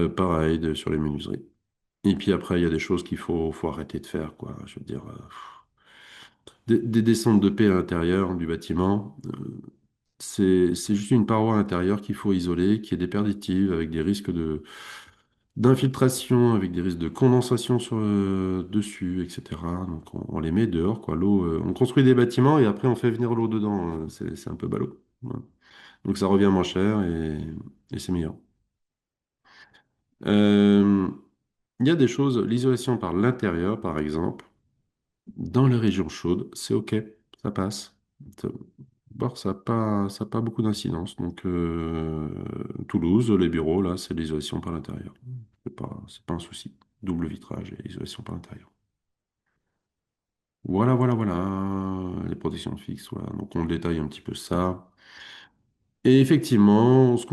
Pareil sur les menuiseries. Et puis après, il y a des choses faut arrêter de faire, quoi. Je veux dire, des descentes de paix à l'intérieur du bâtiment, c'est juste une paroi intérieure qu'il faut isoler, qui est déperditive, avec des risques d'infiltration, avec des risques de condensation dessus, etc. Donc on les met dehors, quoi. L'eau, on construit des bâtiments et après on fait venir l'eau dedans. C'est un peu ballot. Voilà. Donc ça revient moins cher et c'est meilleur. Euh, il y a des choses, l'isolation par l'intérieur, par exemple, dans les régions chaudes, c'est OK, ça passe. Ça- Bon, ça a pas beaucoup d'incidence. Donc, Toulouse, les bureaux, là, c'est l'isolation par l'intérieur. C'est pas un souci. Double vitrage et isolation par l'intérieur. Voilà, voilà, voilà. Les protections fixes, voilà. Donc, on détaille un petit peu ça. Et effectivement, ce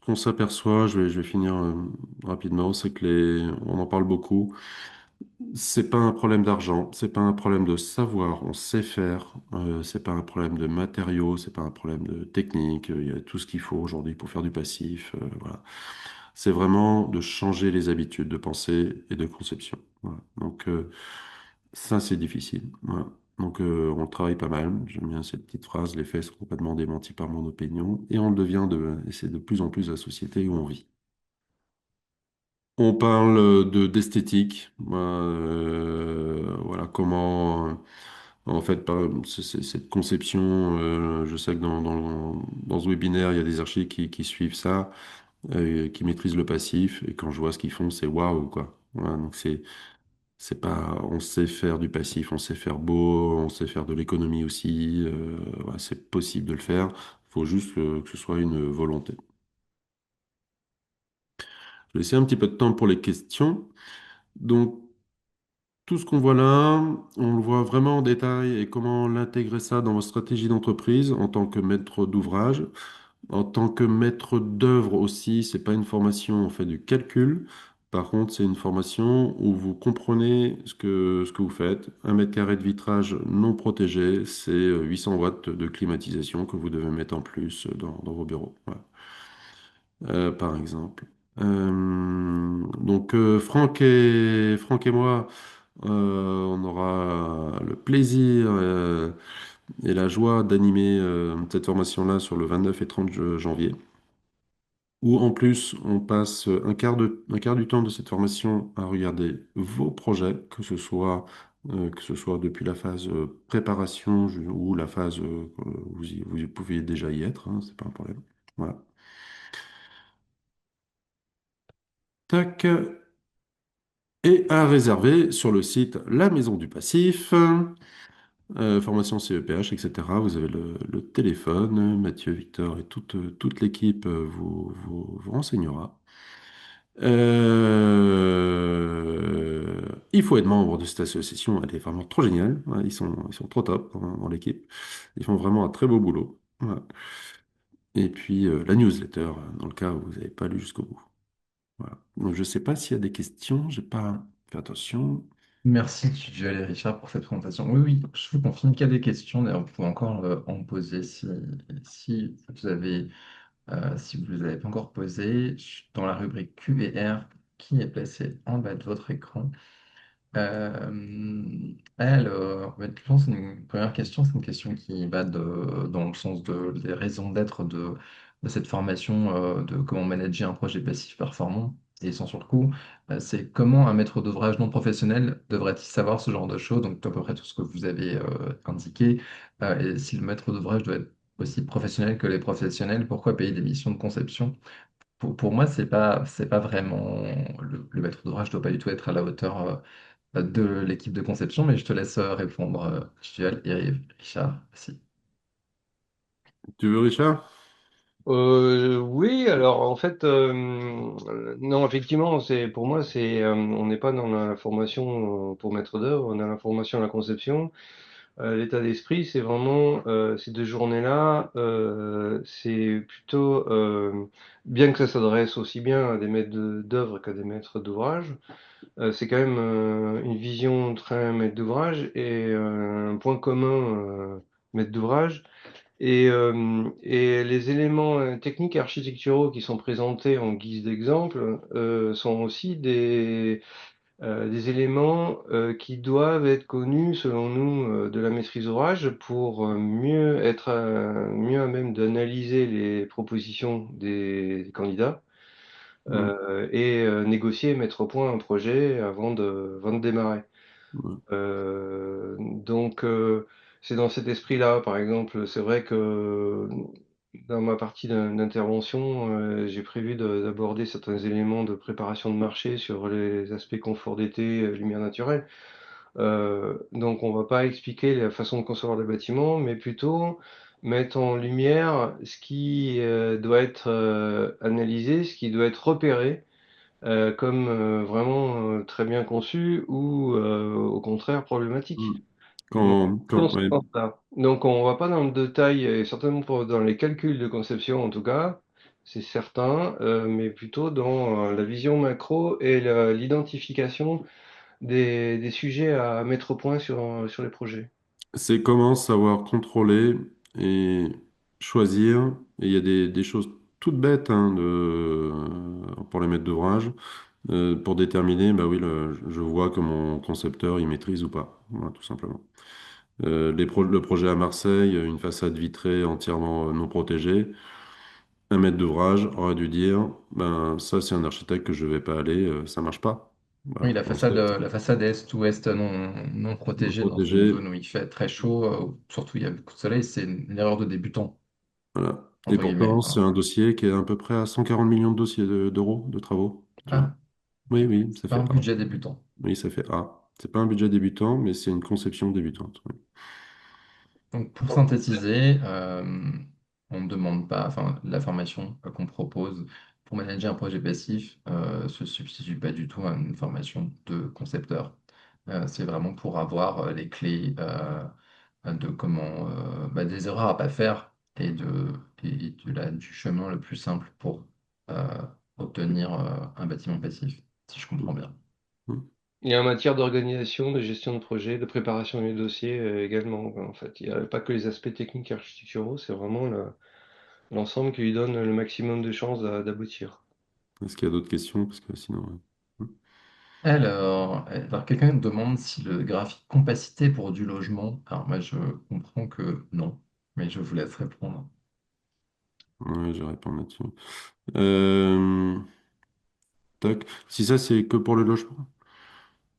qu'on s'aperçoit, je vais finir rapidement, c'est que on en parle beaucoup. C'est pas un problème d'argent, c'est pas un problème de savoir, on sait faire, c'est pas un problème de matériaux, c'est pas un problème de technique, il y a tout ce qu'il faut aujourd'hui pour faire du passif, voilà. C'est vraiment de changer les habitudes de pensée et de conception. Voilà. Donc ça c'est difficile. Voilà. Donc on travaille pas mal, j'aime bien cette petite phrase, les faits sont complètement démentis par mon opinion, et on le devient et c'est de plus en plus la société où on vit. On parle d'esthétique, voilà comment, en fait, cette conception, je sais que dans ce webinaire, il y a des archis qui suivent ça, qui maîtrisent le passif, et quand je vois ce qu'ils font, c'est waouh, quoi. Voilà, donc c'est pas, on sait faire du passif, on sait faire beau, on sait faire de l'économie aussi, voilà, c'est possible de le faire, il faut juste que ce soit une volonté. Je vais laisser un petit peu de temps pour les questions. Donc, tout ce qu'on voit là, on le voit vraiment en détail et comment l'intégrer ça dans votre stratégie d'entreprise en tant que maître d'ouvrage, en tant que maître d'œuvre aussi. C'est pas une formation, on fait du calcul. Par contre, c'est une formation où vous comprenez ce que vous faites. Un mètre carré de vitrage non protégé, c'est 800 watts de climatisation que vous devez mettre en plus dans vos bureaux. Voilà. Par exemple. Franck et moi, on aura le plaisir et la joie d'animer cette formation-là sur le 29 et 30 janvier, où en plus on passe un quart du temps de cette formation à regarder vos projets, que ce soit depuis la phase préparation ou la phase vous pouvez déjà y être, hein, c'est pas un problème. Voilà. Tac. Et à réserver sur le site La Maison du Passif, formation CEPH, etc. Vous avez le téléphone, Mathieu, Victor et toute l'équipe vous renseignera. Il faut être membre de cette association, elle est vraiment trop géniale. Ouais, ils sont trop top dans l'équipe. Ils font vraiment un très beau boulot. Voilà. Et puis la newsletter, dans le cas où vous n'avez pas lu jusqu'au bout. Voilà. Donc, je ne sais pas s'il y a des questions, j'ai pas fait attention. Merci, Tuduel et Richard, pour cette présentation. Oui, oui, je vous confirme qu'il y a des questions. D'ailleurs, vous pouvez encore en poser si vous avez, si vous ne les avez pas encore posées dans la rubrique Q et R qui est placée en bas de votre écran. Alors, je pense que une première question, c'est une question qui va dans le sens des raisons d'être de cette formation, de comment manager un projet passif performant et sans surcoût. C'est comment un maître d'ouvrage non professionnel devrait-il savoir ce genre de choses, donc à peu près tout ce que vous avez indiqué. Et si le maître d'ouvrage doit être aussi professionnel que les professionnels, pourquoi payer des missions de conception? Pour moi, c'est pas vraiment le maître d'ouvrage ne doit pas du tout être à la hauteur. De l'équipe de conception, mais je te laisse répondre, Stuel et Richard aussi. Tu veux, Richard? Oui, alors en fait, non, effectivement, c'est pour moi, on n'est pas dans la formation pour maître d'œuvre, on est dans la formation à la conception. L'état d'esprit, c'est vraiment ces deux journées-là, c'est plutôt bien que ça s'adresse aussi bien à des maîtres d'œuvre qu'à des maîtres d'ouvrage. C'est quand même une vision très maître d'ouvrage et un point commun maître d'ouvrage. Et les éléments techniques et architecturaux qui sont présentés en guise d'exemple sont aussi des éléments qui doivent être connus, selon nous, de la maîtrise d'ouvrage pour mieux être mieux à même d'analyser les propositions des candidats Ouais, et négocier, mettre au point un projet avant de démarrer. ouais, Donc, c'est dans cet esprit-là, par exemple, c'est vrai que dans ma partie d'intervention, j'ai prévu d'aborder certains éléments de préparation de marché sur les aspects confort d'été, lumière naturelle. Donc on va pas expliquer la façon de concevoir le bâtiment, mais plutôt mettre en lumière ce qui doit être analysé, ce qui doit être repéré comme vraiment très bien conçu ou au contraire mm. problématique. Donc, dans ce Ouais, sens-là. Donc, on va pas dans le détail, et certainement pas dans les calculs de conception en tout cas, c'est certain, mais plutôt dans la vision macro et l'identification des sujets à mettre au point sur les projets. c'est comment savoir contrôler et choisir. Et il y a des choses toutes bêtes hein, pour les maîtres d'ouvrage, pour déterminer, bah oui, je vois que mon concepteur il maîtrise ou pas, voilà, tout simplement. Le projet à Marseille, une façade vitrée entièrement non protégée, un maître d'ouvrage aurait dû dire, ben ça c'est un architecte que je vais pas aller, ça marche pas. Oui, Voilà, concept la façade est-ouest non non protégée dans une protégé, zone où il fait très chaud, où surtout il y a beaucoup de soleil, c'est une erreur de débutant, voilà. Et entre guillemets. pourtant, c'est Enfin, un dossier qui est à peu près à 140 millions d'euros de travaux. Tu vois. ah, Oui, oui, c'est ça pas fait un A. budget débutant. Oui, ça fait A. C'est pas un budget débutant, mais c'est une conception débutante. Oui. Donc, pour synthétiser, on ne demande pas, enfin, la formation qu'on propose pour manager un projet passif se substitue pas du tout à une formation de concepteur. C'est vraiment pour avoir les clés de comment, des erreurs à pas faire et du chemin le plus simple pour euh, obtenir un bâtiment passif, si je comprends bien. Mm. Et en matière d'organisation, de gestion de projet, de préparation du dossier également, en fait. Il n'y a pas que les aspects techniques et architecturaux, c'est vraiment l'ensemble qui lui donne le maximum de chances d'aboutir. Est-ce qu'il y a d'autres questions? Parce que sinon. Alors quelqu'un me demande si le graphique compacité pour du logement. Alors moi, je comprends que non, mais je vous laisse répondre. Ouais, je réponds là-dessus. Euh, tac. Si ça, c'est que pour le logement?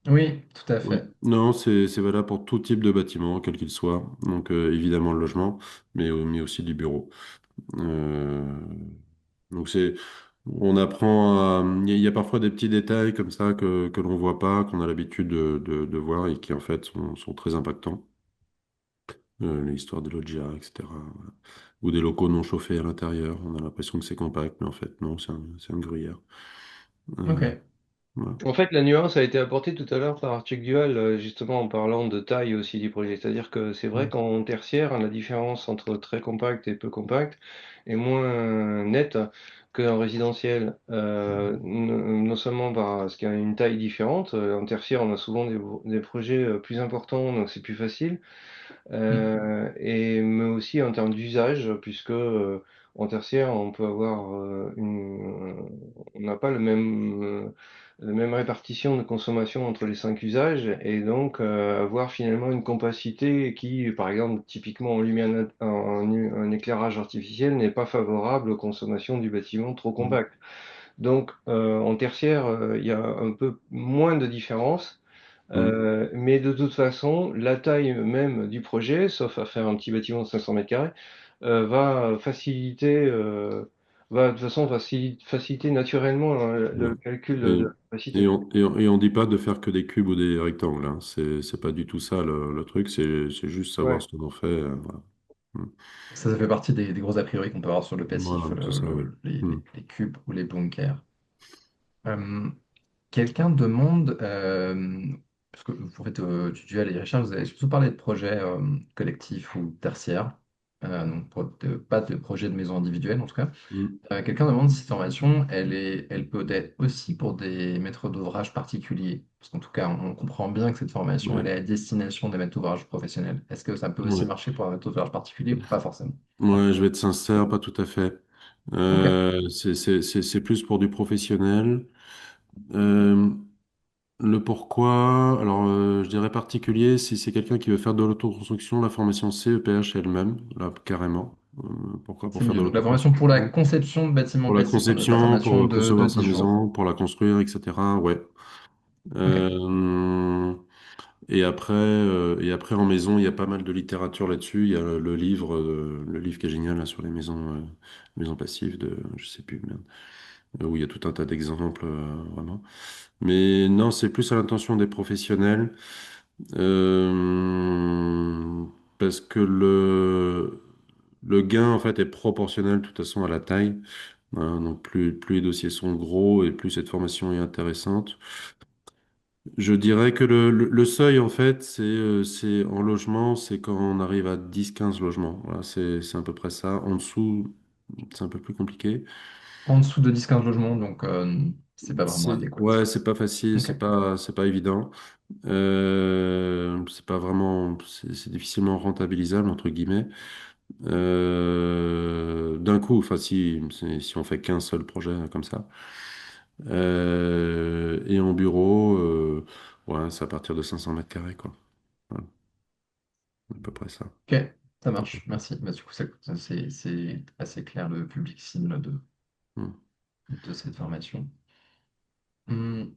Oui, tout à Oui. fait. Non, c'est valable pour tout type de bâtiment, quel qu'il soit. Donc, évidemment, le logement, mais aussi du bureau. Euh, donc, on apprend il y a parfois des petits détails comme ça que l'on voit pas, qu'on a l'habitude de voir et qui, en fait, sont très impactants. L'histoire des loggias, etc. Voilà. Ou des locaux non chauffés à l'intérieur. On a l'impression que c'est compact, mais en fait, non, c'est un gruyère. Euh, Ok. voilà. En fait, la nuance a été apportée tout à l'heure par Arthur Duval, justement en parlant de taille aussi du projet. C'est-à-dire que c'est vrai qu'en tertiaire, la différence entre très compact et peu compact est moins nette qu'en résidentiel. Non seulement parce qu'il y a une taille différente, en tertiaire, on a souvent des projets plus importants, donc c'est plus facile. Mm. Mais aussi en termes d'usage, puisque en tertiaire, on peut avoir on n'a pas la même répartition de consommation entre les cinq usages, et donc avoir finalement une compacité qui, par exemple, typiquement en lumière, en éclairage artificiel, n'est pas favorable aux consommations du bâtiment trop Mm. compact. Donc, en tertiaire, il y a un peu moins de différence. Mm. Mais de toute façon, la taille même du projet, sauf à faire un petit bâtiment de 500 mètres carrés, va faciliter, va de toute façon faciliter naturellement Ouais. le calcul de Et, la capacité. et on dit pas de faire que des cubes ou des rectangles. Hein. C'est pas du tout ça le truc. C'est juste savoir Ouais. ce que l'on fait. Voilà. Mm. Ça fait partie des gros a priori qu'on peut avoir sur le passif, Voilà, c'est ça, oui. Mm. les cubes ou les bunkers. Euh, Quelqu'un demande, parce que en fait, tu dis, allez, Richard, vous avez surtout parlé de projets collectifs ou tertiaires. pas de projet de maison individuelle en tout cas. Mm. Quelqu'un demande si cette formation, elle peut être aussi pour des maîtres d'ouvrage particuliers. Parce qu'en tout cas, on comprend bien que cette formation, elle Ouais. est à destination des maîtres d'ouvrage professionnels. Est-ce que ça peut aussi Ouais. marcher pour un maître d'ouvrage particulier ou pas forcément? Ouais, je vais être sincère, pas tout à fait. Ok. C'est plus pour du professionnel. Euh, le pourquoi, alors je dirais particulier, si c'est quelqu'un qui veut faire de l'autoconstruction, la formation CEPH elle-même, là carrément. Pourquoi? Pour C'est faire de mieux. Donc la formation pour la l'autoconstruction. conception de bâtiments Pour la passifs, pas la conception, formation pour de concevoir sa 10 jours. maison, pour la construire, etc. Ouais. Ok. Euh, et après en maison, il y a pas mal de littérature là-dessus. Il y a le livre qui est génial là, sur les maisons passives de, je sais plus, merde, où il y a tout un tas d'exemples, vraiment. Mais non, c'est plus à l'intention des professionnels, euh, parce que le gain en fait est proportionnel de toute façon à la taille. Voilà, donc plus les dossiers sont gros et plus cette formation est intéressante. Je dirais que le seuil, en fait, c'est en logement, c'est quand on arrive à 10-15 logements. Voilà, c'est à peu près ça. En dessous, c'est un peu plus compliqué. En dessous de 10-15 logements, donc c'est pas vraiment adéquat. Ouais, c'est pas facile, Ok. c'est pas évident. C'est pas vraiment, c'est difficilement rentabilisable, entre guillemets. D'un coup, enfin, si on fait qu'un seul projet comme ça. Et en bureau, ouais, c'est à partir de 500 mètres carrés, quoi. Voilà, à peu près ça. Ok, ça marche. Merci. Bah, du coup, c'est assez clair le public cible Hmm. de cette formation.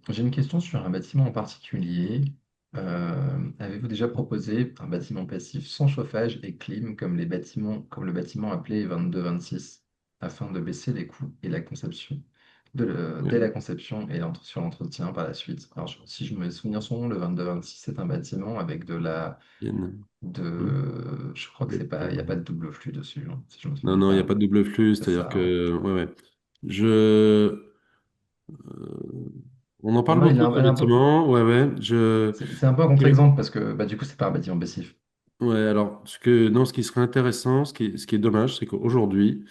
J'ai une question sur un bâtiment en particulier. Avez-vous déjà proposé un bâtiment passif sans chauffage et clim comme le bâtiment appelé 22-26 afin de baisser les coûts et la conception dès la Ouais, conception et sur l'entretien par la suite? Alors, si je me souviens son nom, le 22-26, c'est un bâtiment avec Vienne. Hmm. je crois que c'est pas, il n'y a pas de double flux dessus, hein, si je me Non, souviens non, il n'y a pas. pas de double flux, C'est c'est-à-dire ça, hein. que, ouais, ouais. Je, on en Pour parle moi, beaucoup de ce elle est un peu, bâtiment, ouais, ouais. c'est un peu un contre-exemple parce que bah, du coup, c'est pas un bâtiment passif. Ouais, alors, non, ce qui serait intéressant, ce qui est dommage, c'est qu'aujourd'hui,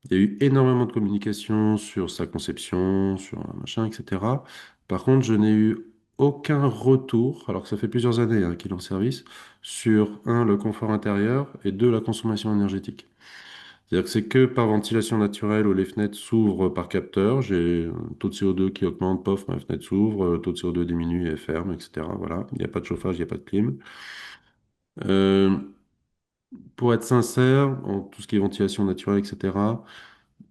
il y a eu énormément de communication sur sa conception, sur un machin, etc. Par contre, je n'ai eu aucun retour, alors que ça fait plusieurs années qu'il est en service, sur un, le confort intérieur et deux, la consommation énergétique. C'est-à-dire que c'est que par ventilation naturelle où les fenêtres s'ouvrent par capteur. J'ai un taux de CO2 qui augmente, pof, ma fenêtre s'ouvre, le taux de CO2 diminue et ferme, etc. Voilà, il n'y a pas de chauffage, il n'y a pas de clim. Euh, pour être sincère, en tout ce qui est ventilation naturelle, etc.,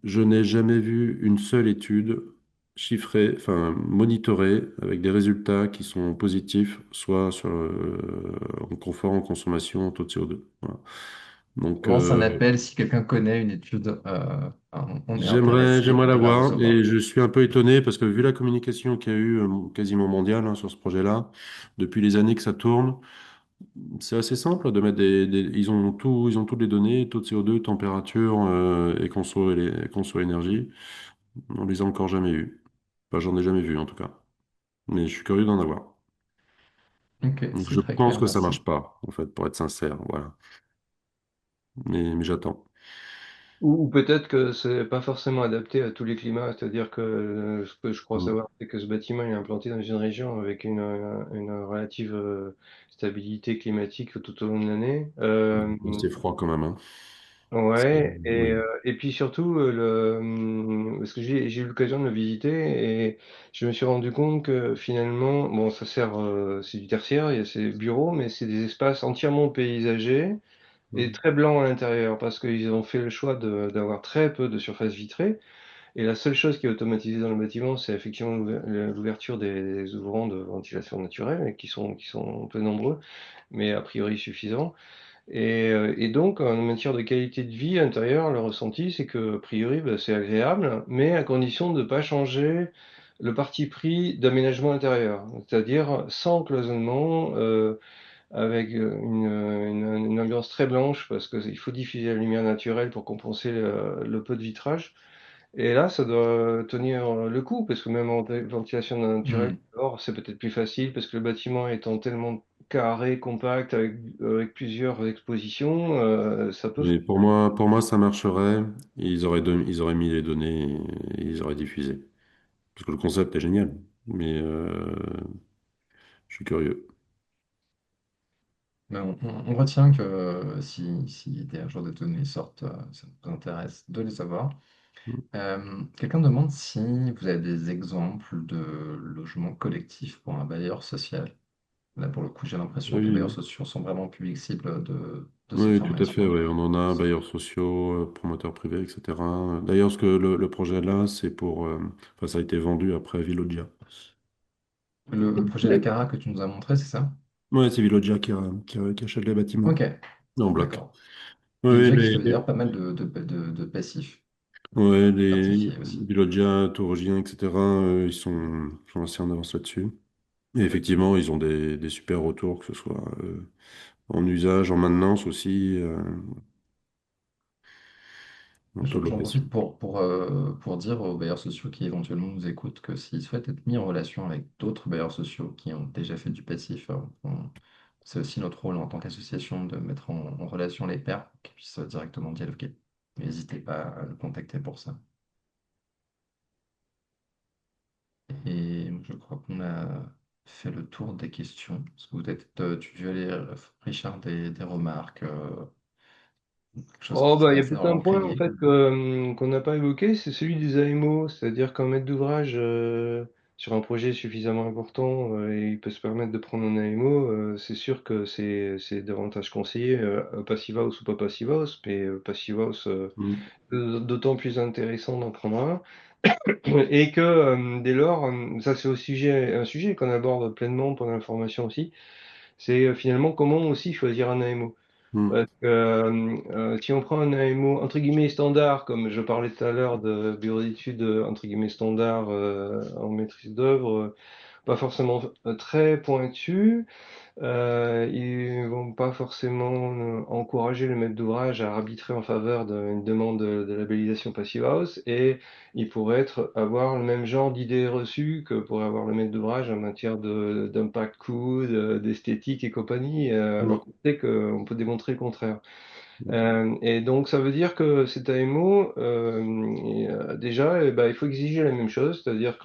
je n'ai jamais vu une seule étude chiffrée, enfin monitorée, avec des résultats qui sont positifs, soit sur en confort, en consommation, en taux de CO2. Voilà. Donc, On lance un appel si quelqu'un connaît une étude, on est intéressé j'aimerais de la l'avoir, et recevoir. je suis un peu étonné parce que vu la communication qu'il y a eu quasiment mondiale sur ce projet-là, depuis les années que ça tourne, c'est assez simple de mettre ils ont toutes les données, taux de CO2, température et conso énergie. On les a encore jamais eu. Enfin, j'en ai jamais vu en tout cas. Mais je suis curieux d'en avoir. Ok, Donc c'est je très pense clair, que ça merci. marche pas, en fait, pour être sincère. Voilà. Mais j'attends. Ou peut-être que c'est pas forcément adapté à tous les climats, c'est-à-dire que ce que je crois Mm. savoir, c'est que ce bâtiment est implanté dans une région avec une relative stabilité climatique tout au long de l'année. C'est froid quand même, hein. Ouais, Oui. et puis surtout, parce que j'ai eu l'occasion de le visiter et je me suis rendu compte que finalement, bon, ça sert, c'est du tertiaire, il y a ces bureaux, mais c'est des espaces entièrement paysagers et Mm. très blancs à l'intérieur parce qu'ils ont fait le choix d'avoir très peu de surface vitrée. Et la seule chose qui est automatisée dans le bâtiment, c'est effectivement l'ouverture des ouvrants de ventilation naturelle, et qui sont peu nombreux, mais a priori suffisants. Et donc, en matière de qualité de vie intérieure, le ressenti, c'est que, a priori, bah, c'est agréable, mais à condition de ne pas changer le parti pris d'aménagement intérieur. C'est-à-dire sans cloisonnement, avec une ambiance très blanche, parce qu'il faut diffuser la lumière naturelle pour compenser le peu de vitrage. Et là, ça doit tenir le coup, parce que même en ventilation naturelle, Hmm. dehors, c'est peut-être plus facile, parce que le bâtiment étant tellement carré, compact, avec plusieurs expositions, ça peut Mais fonctionner. pour moi, ça marcherait. Ils auraient mis les données et ils auraient diffusé. Parce que le concept est génial. Mais je suis curieux. Mais on retient que si des, un jour des données sortent, ça nous intéresse de les savoir. Quelqu'un demande si vous avez des exemples de logements collectifs pour un bailleur social. Là, pour le coup, j'ai l'impression que les bailleurs Oui, sociaux sont vraiment public cible de ces oui, tout à fait. formations. Ouais. On en a bailleurs sociaux, promoteurs privés, etc. D'ailleurs, ce que le projet là, c'est pour. Enfin, ça a été vendu après Villogia. Le projet La Cara que tu nous as montré, c'est ça? Ouais, c'est Villogia qui achète les bâtiments Ok, en bloc. d'accord. Ouais, Villogia qui fait d'ailleurs pas mal de passifs ouais, les certifiés aussi. Villogia, Torogien, etc. Ils sont assez en avance là-dessus. Et effectivement, ils ont des super retours, que ce soit en usage, en maintenance aussi, en taux de J'en location. profite pour dire aux bailleurs sociaux qui éventuellement nous écoutent que s'ils souhaitent être mis en relation avec d'autres bailleurs sociaux qui ont déjà fait du passif, c'est aussi notre rôle en tant qu'association de mettre en relation les pairs pour qu'ils puissent directement dialoguer. N'hésitez pas à le contacter pour ça. Et je crois qu'on a fait le tour des questions. Est-ce que tu veux aller, Richard, des remarques, quelque chose Oh, qui bah, il y a t'intéresse peut-être d'avoir un point en intrigué? fait qu'on n'a pas évoqué, c'est celui des AMO, c'est-à-dire qu'un maître d'ouvrage sur un projet suffisamment important, il peut se permettre de prendre un AMO, c'est sûr que c'est davantage conseillé, Passive House ou pas Passive House, mais Passive House, Mm. d'autant plus intéressant d'en prendre un, et que dès lors, ça c'est un sujet qu'on aborde pleinement pendant la formation aussi, c'est finalement comment aussi choisir un AMO. Mm. Parce que si on prend un AMO entre guillemets standard, comme je parlais tout à l'heure de bureau d'études entre guillemets standard en maîtrise d'œuvre, pas forcément très pointu, ils vont pas forcément encourager le maître d'ouvrage à arbitrer en faveur d'une demande de labellisation Passive House, et il pourrait avoir le même genre d'idées reçues que pourrait avoir le maître d'ouvrage en matière d'impact coût, d'esthétique et compagnie, alors Mm. qu'on sait qu'on peut démontrer le contraire. Et donc, ça veut dire que cet AMO, déjà, eh ben, il faut exiger la même chose, c'est-à-dire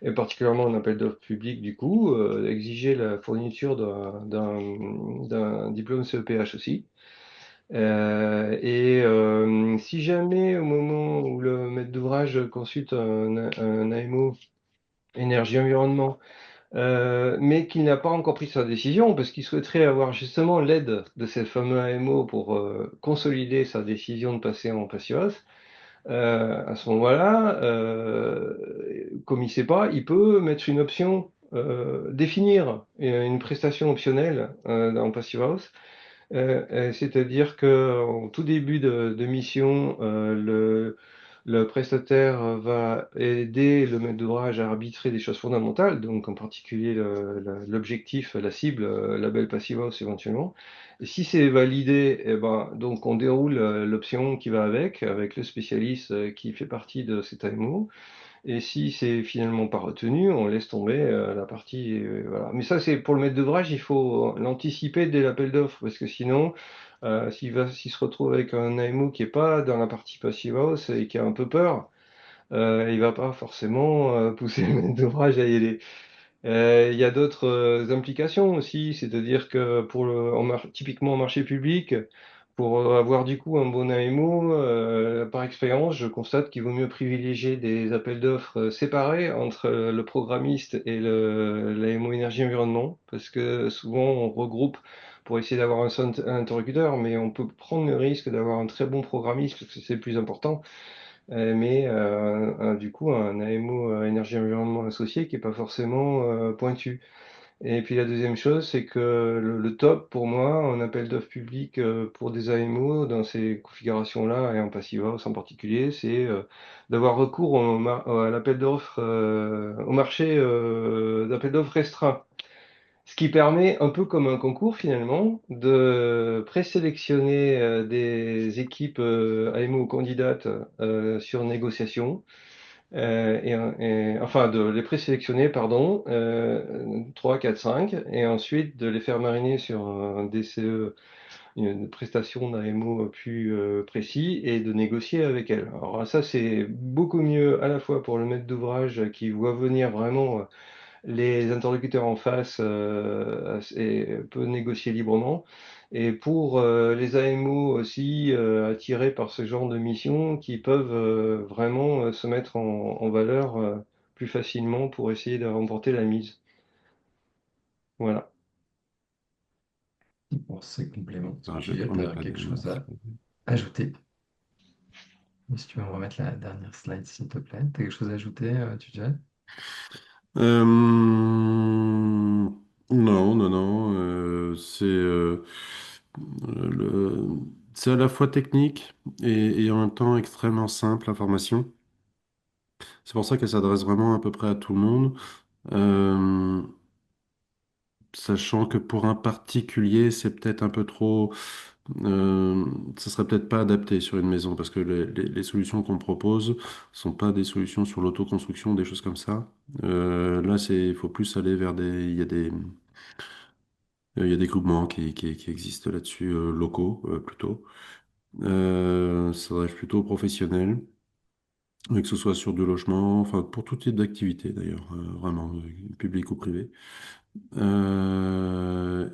et particulièrement en appel d'offres public, du coup, exiger la fourniture d'un diplôme CEPH aussi. Si jamais, au moment où le maître d'ouvrage consulte un AMO énergie-environnement, mais qu'il n'a pas encore pris sa décision parce qu'il souhaiterait avoir justement l'aide de ces fameux AMO pour consolider sa décision de passer en Passios. À ce moment-là, comme il ne sait pas, il peut mettre une option, définir une prestation optionnelle en Passive House, c'est-à-dire qu'en tout début de mission, le prestataire va aider le maître d'ouvrage à arbitrer des choses fondamentales, donc en particulier l'objectif, la cible, label Passive House éventuellement. Et si c'est validé, eh ben, donc on déroule l'option qui va avec le spécialiste qui fait partie de cet AMO. Et si c'est finalement pas retenu, on laisse tomber la partie. Voilà. Mais ça, c'est pour le maître d'ouvrage, il faut l'anticiper dès l'appel d'offres, parce que sinon, s'il se retrouve avec un AMO qui est pas dans la partie passive house et qui a un peu peur, il va pas forcément pousser le maître d'ouvrage à y aller. Il y a d'autres implications aussi, c'est-à-dire que typiquement en marché public, pour avoir du coup un bon AMO, par expérience, je constate qu'il vaut mieux privilégier des appels d'offres séparés entre le programmiste et l'AMO énergie-environnement, parce que souvent on regroupe pour essayer d'avoir un seul interlocuteur, mais on peut prendre le risque d'avoir un très bon programmiste, parce que c'est le plus important, mais du coup un AMO énergie-environnement associé qui est pas forcément pointu. Et puis la deuxième chose, c'est que le top pour moi, en appel d'offres public pour des AMO dans ces configurations-là, et en passive house en particulier, c'est d'avoir recours à l'appel d'offres, au marché d'appel d'offres restreint. Ce qui permet, un peu comme un concours finalement, de présélectionner des équipes AMO candidates sur négociation, enfin de les présélectionner, pardon, 3, 4, 5, et ensuite de les faire mariner sur un DCE, une prestation d'AMO plus précis, et de négocier avec elles. Alors ça, c'est beaucoup mieux à la fois pour le maître d'ouvrage qui voit venir vraiment les interlocuteurs en face et peut négocier librement. Et pour les AMO aussi attirés par ce genre de mission qui peuvent vraiment se mettre en valeur plus facilement pour essayer de remporter la mise. Voilà. Pour ces compléments. Est-ce que Ah, je tu vais as remettre la quelque dernière chose à slide. ajouter? Ou si tu veux me remettre la dernière slide, s'il te plaît. Tu as quelque chose à ajouter, tu dirais? Non, non, non. Le- c'est à la fois technique et en même temps extrêmement simple l'information. C'est pour ça qu'elle s'adresse vraiment à peu près à tout le monde. Euh, Sachant que pour un particulier, c'est peut-être un peu trop. Ça serait peut-être pas adapté sur une maison parce que les solutions qu'on propose sont pas des solutions sur l'autoconstruction, des choses comme ça. Là, il faut plus aller vers il y a des groupements qui existent là-dessus, locaux plutôt. Ça s'adresse plutôt aux professionnels, et que ce soit sur du logement, enfin pour tout type d'activité d'ailleurs, vraiment, public ou privé.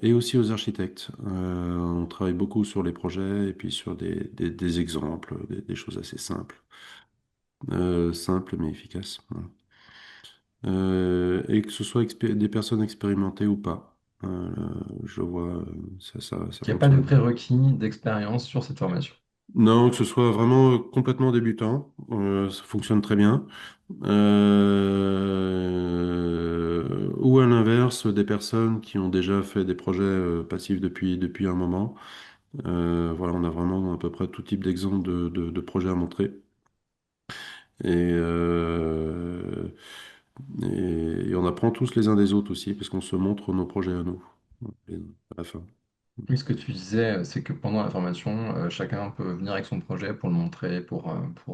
Et aussi aux architectes. On travaille beaucoup sur les projets et puis sur des exemples, des choses assez simples. Simples mais efficaces. Voilà. Et que ce soit des personnes expérimentées ou pas. Je vois, ça Il n'y a pas de fonctionne. prérequis d'expérience sur cette formation. Non, que ce soit vraiment complètement débutant, ça fonctionne très bien. Ou à l'inverse, des personnes qui ont déjà fait des projets passifs depuis un moment. Voilà, on a vraiment à peu près tout type d'exemple de projets à montrer. Et, euh, et on apprend tous les uns des autres aussi, parce qu'on se montre nos projets à nous, à la fin. Oui, ce que tu disais, c'est que pendant la formation, chacun peut venir avec son projet pour le montrer,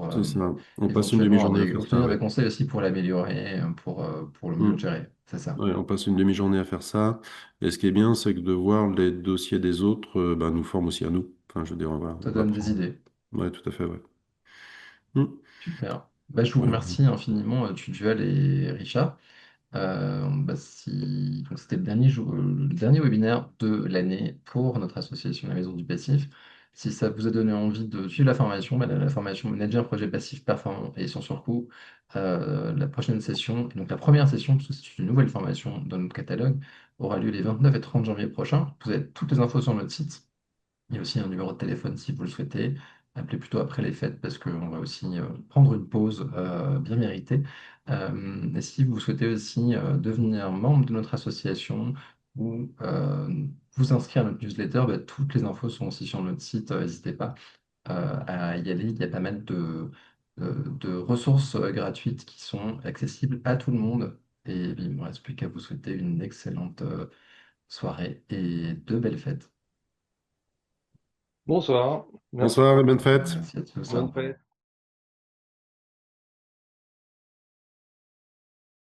C'est ça. On passe une éventuellement demi-journée à faire ça, obtenir des ouais. conseils aussi pour l'améliorer, pour le mieux le Mm. gérer. C'est ça. Ouais, on passe une demi-journée à faire ça. Et ce qui est bien, c'est que de voir les dossiers des autres bah, nous forme aussi à nous. Enfin, je veux dire, voilà, Ça on donne des apprend. idées. Ouais, tout à fait, ouais. Mm. Super. Bah, je vous Voilà. remercie infiniment, Tudual et Richard. Donc c'était le dernier le dernier webinaire de l'année pour notre association La Maison du Passif. Si ça vous a donné envie de suivre la formation, la formation Manager un projet passif performant et sans surcoût, la prochaine session, donc la première session, parce que c'est une nouvelle formation dans notre catalogue, aura lieu les 29 et 30 janvier prochains. Vous avez toutes les infos sur notre site. Il y a aussi un numéro de téléphone si vous le souhaitez. Appelez plutôt après les fêtes parce qu'on va aussi prendre une pause bien méritée. Et si vous souhaitez aussi devenir membre de notre association ou vous inscrire à notre newsletter, bah, toutes les infos sont aussi sur notre site. N'hésitez pas à y aller. Il y a pas mal de ressources gratuites qui sont accessibles à tout le monde. Et il ne me reste plus qu'à vous souhaiter une excellente soirée et de belles fêtes. Bonsoir, merci. Bonsoir et bonne fête. Merci à tous. Bonne fête.